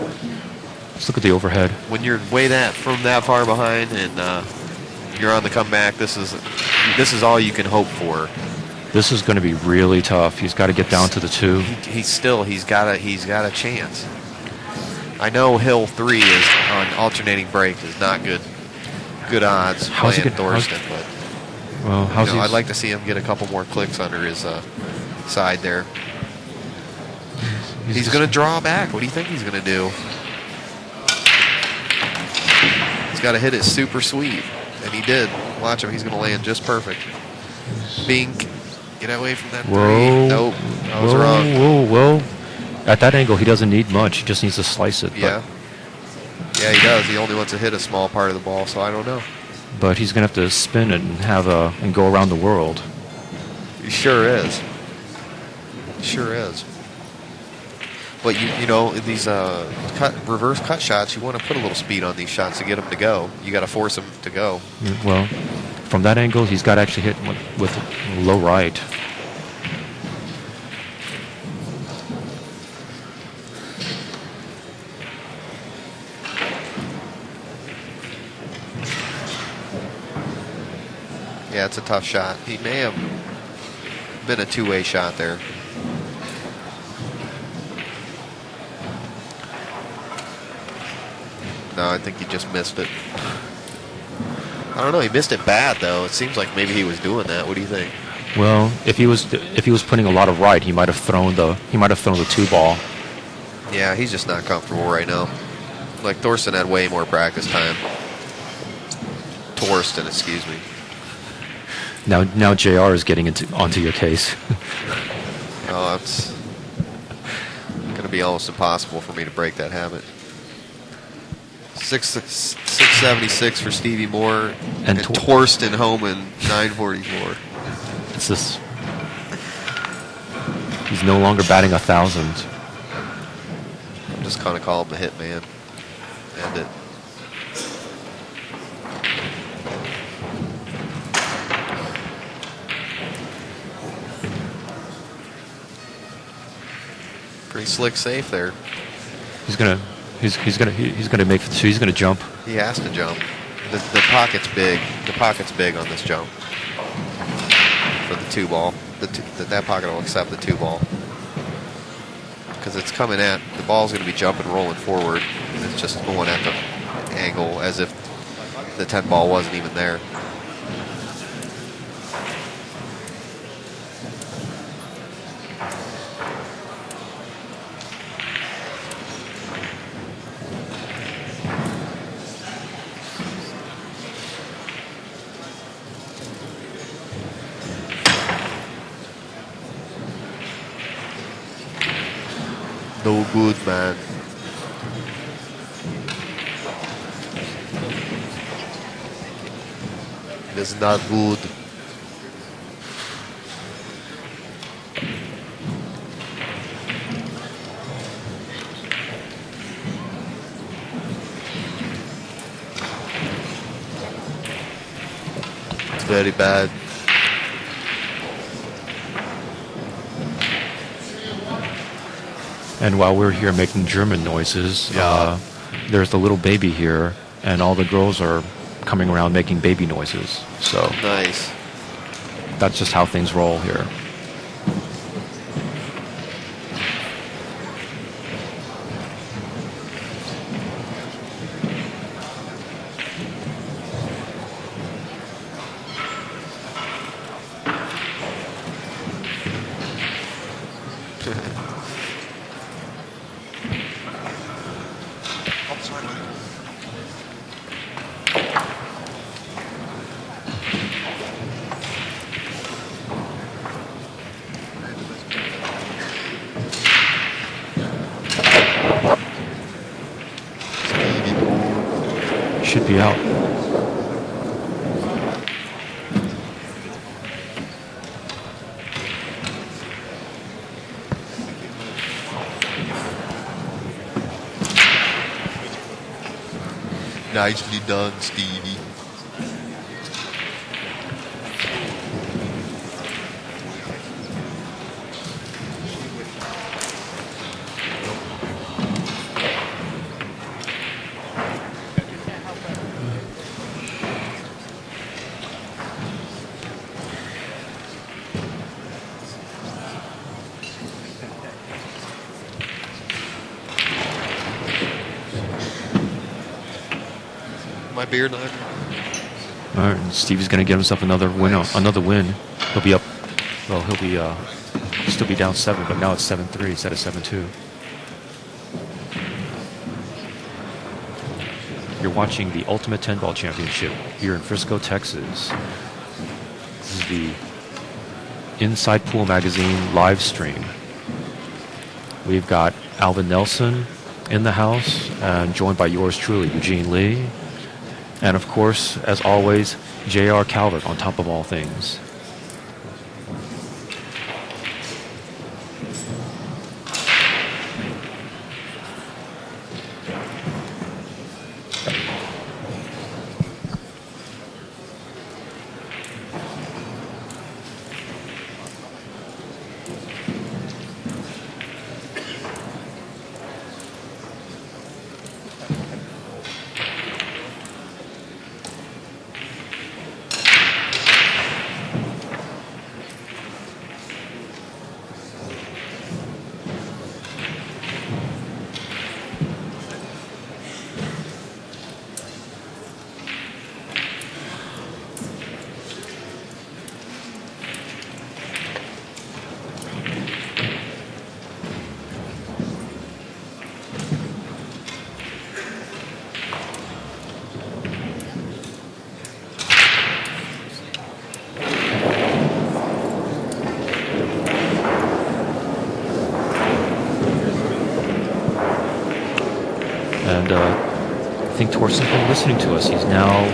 Let's look at the overhead. When you're way from that far behind and you're on the comeback, this is all you can hope for. This is going to be really tough. He's got to get down to the 2. He's got a chance. I know Hill 3 is on alternating break is not good odds playing Thorsten, but well, I'd like to see him get a couple more clicks under his side there. He's going to draw back. What do you think he's going to do? He's got to hit it super sweet, and he did. Watch him. He's going to land just perfect. Bink. Get away from that 3. Nope. I was wrong. Whoa. At that angle, he doesn't need much. He just needs to slice it. Yeah. Yeah, he does. He only wants to hit a small part of the ball, so I don't know. But he's going to have to spin it and go around the world. He sure is. Sure is. But you know these reverse cut shots, you want to put a little speed on these shots to get them to go. You got to force them to go. Well, from that angle, he's got to actually hit with low right. Yeah, it's a tough shot. He may have been a two-way shot there. No, I think he just missed it. I don't know. He missed it bad though. It seems like maybe he was doing that. What do you think? Well, if he was putting a lot of right, he might have thrown the 2 ball. Yeah, he's just not comfortable right now. Like Thorsten had way more practice time. Torsten, excuse me. Now JR is getting onto your case. Oh, it's going to be almost impossible for me to break that habit. 676 for Stevie Moore and Thorsten Hohmann 944. It's this. He's no longer batting 1,000. I'm just kind of call him the hitman. End it. Pretty slick safe there. He's gonna make. So he's gonna jump. He has to jump. The pocket's big. The pocket's big on this jump for the 2 ball. That pocket will accept the 2 ball because it's coming at the ball's going to be jumping, rolling forward, and it's just going at the angle as if the 10 ball wasn't even there. No good, man. It is not good. It's very bad. And while we're here making German noises, there's the little baby here, and all the girls are coming around making baby noises. So Nice. that's just how things roll here. Should be out. Nicely done, Stevie. my beer knife. All right, and Stevie's going to get himself another win. Nice. Another win. He'll be up. Well, he'll still be down 7, but now it's 7-3 instead of 7-2. You're watching the Ultimate 10 Ball Championship here in Frisco, Texas. This is the Inside Pool Magazine live stream. We've got Alvin Nelson in the house, and joined by yours truly, Eugene Lee. And of course, as always, J.R. Calvert on top of all things. And I think Torsten's been listening to us. He's now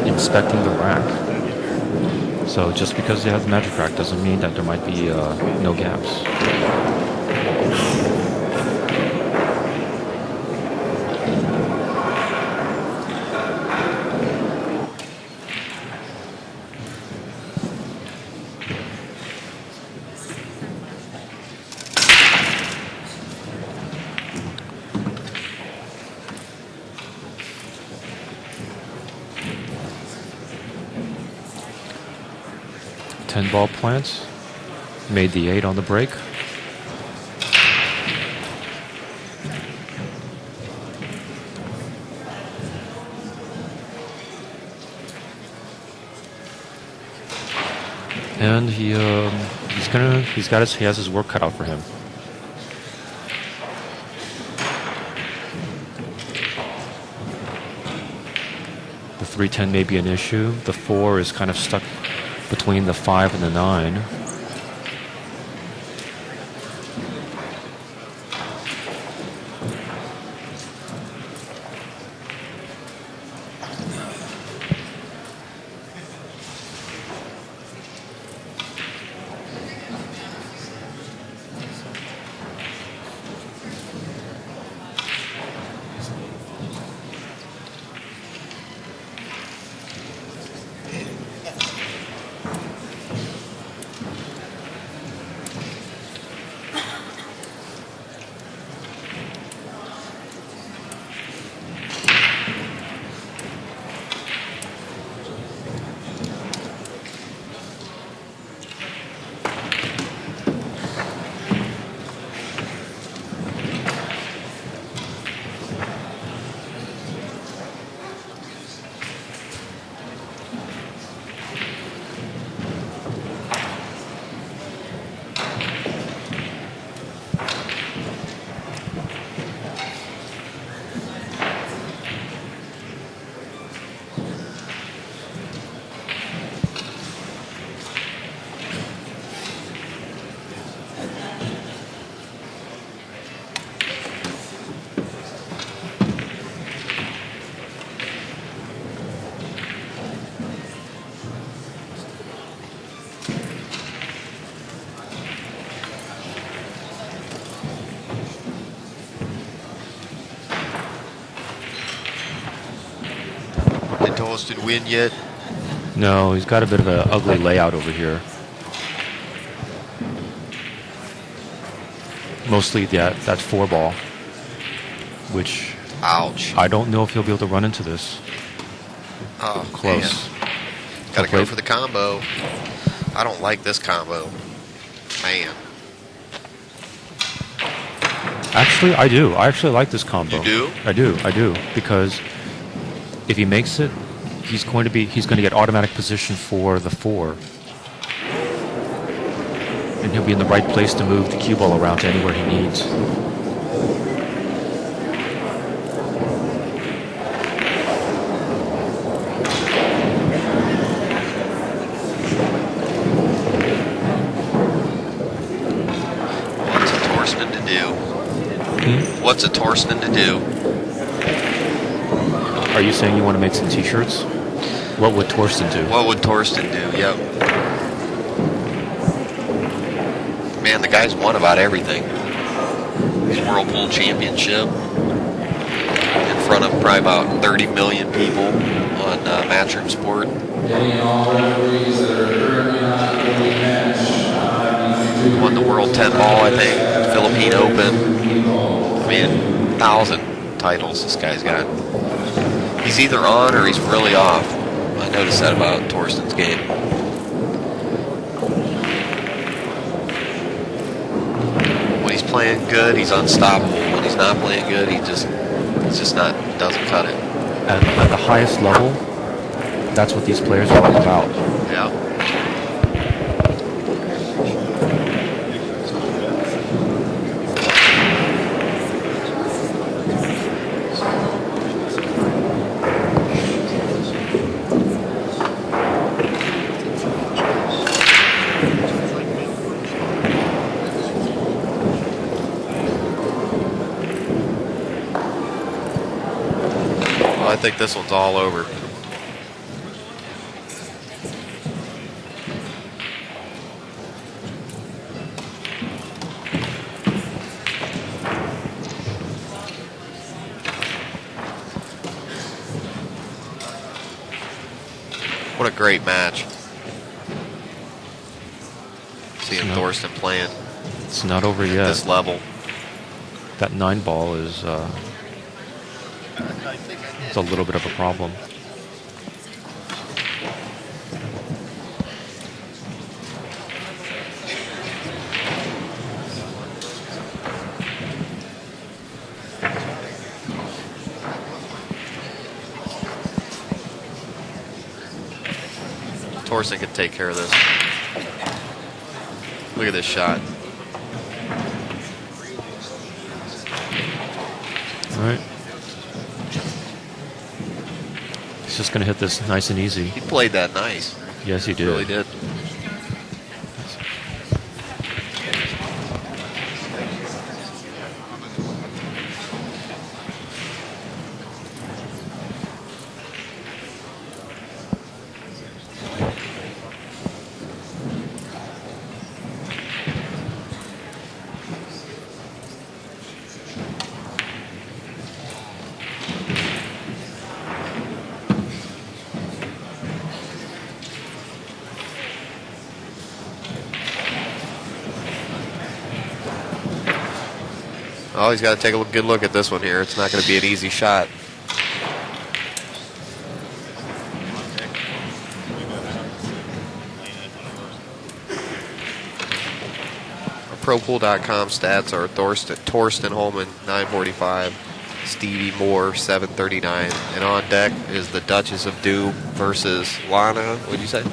inspecting the rack. So just because they have the magic rack doesn't mean that there might be no gaps. 10 ball plants. Made the 8 on the break. And he has his work cut out for him. The 310 may be an issue. The 4 is kind of stuck between the 5 and the 9. Did Torsten win yet? No, he's got a bit of an ugly layout over here. Mostly that 4 ball, which Ouch. I don't know if he'll be able to run into this. Oh, Close. Got to go for the combo. I don't like this combo. Man. Actually, I do. I actually like this combo. You do? I do. Because If he makes it, he's going to get automatic position for the 4. And he'll be in the right place to move the cue ball around to anywhere he needs. What's a Torsten to do? What's a Torsten to do? Are you saying you want to make some t-shirts? What would Torsten do? What would Torsten do? Yep. Man, the guy's won about everything. His Whirlpool Championship in front of probably about 30 million people on Matchroom Sport. Any and all referees that are currently not in the match. Won the World 10 Ball, I think, Philippine Open. I mean, 1,000 titles this guy's got. He's either on or he's really off. I noticed that about Torsten's game. When he's playing good, he's unstoppable. When he's not playing good, he's just not, doesn't cut it. And at the highest level, that's what these players are all about. Yeah. I think this one's all over. What a great match. Seeing Thorsten playing It's not over at yet. this level. That 9 ball is it's a little bit of a problem. Torsten can take care of this. Look at this shot. All right. He's just going to hit this nice and easy. He played that nice. Yes, he He did. really did. Oh, he's got to take a good look at this one here. It's not going to be an easy shot. Our ProPool.com stats are Thorsten Hohmann, 945. Stevie Moore, 739. And on deck is the Duchess of Dew versus Lana. What'd you say?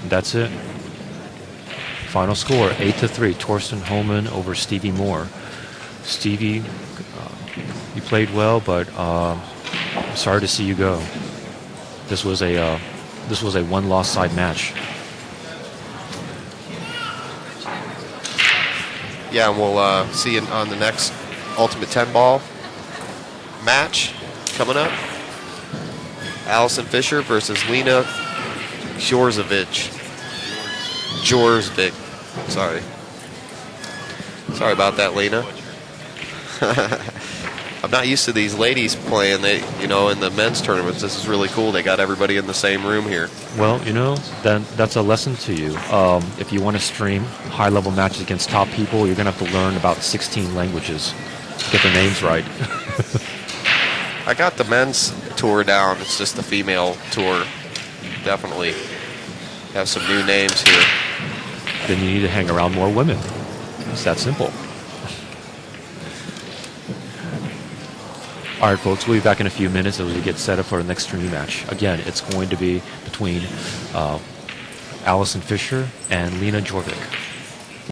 That's it. Final score, 8-3. Thorsten Hohmann over Stevie Moore. Stevie, you played well, but I'm sorry to see you go. This was a one-loss side match. Yeah, and we'll see you on the next Ultimate 10 Ball match coming up. Allison Fisher versus Lena Djordjevic. Sorry about that, Lena. I'm not used to these ladies playing. In the men's tournaments, this is really cool. They got everybody in the same room here. Well, then that's a lesson to you. If you want to stream high-level matches against top people, you're going to have to learn about 16 languages. Get the names right. I got the men's tour down. It's just the female tour. Definitely have some new names here. Then you need to hang around more women. It's that simple. All right, folks, we'll be back in a few minutes as we get set up for the next streaming match. Again, it's going to be between Allison Fisher and Lena Jorvik.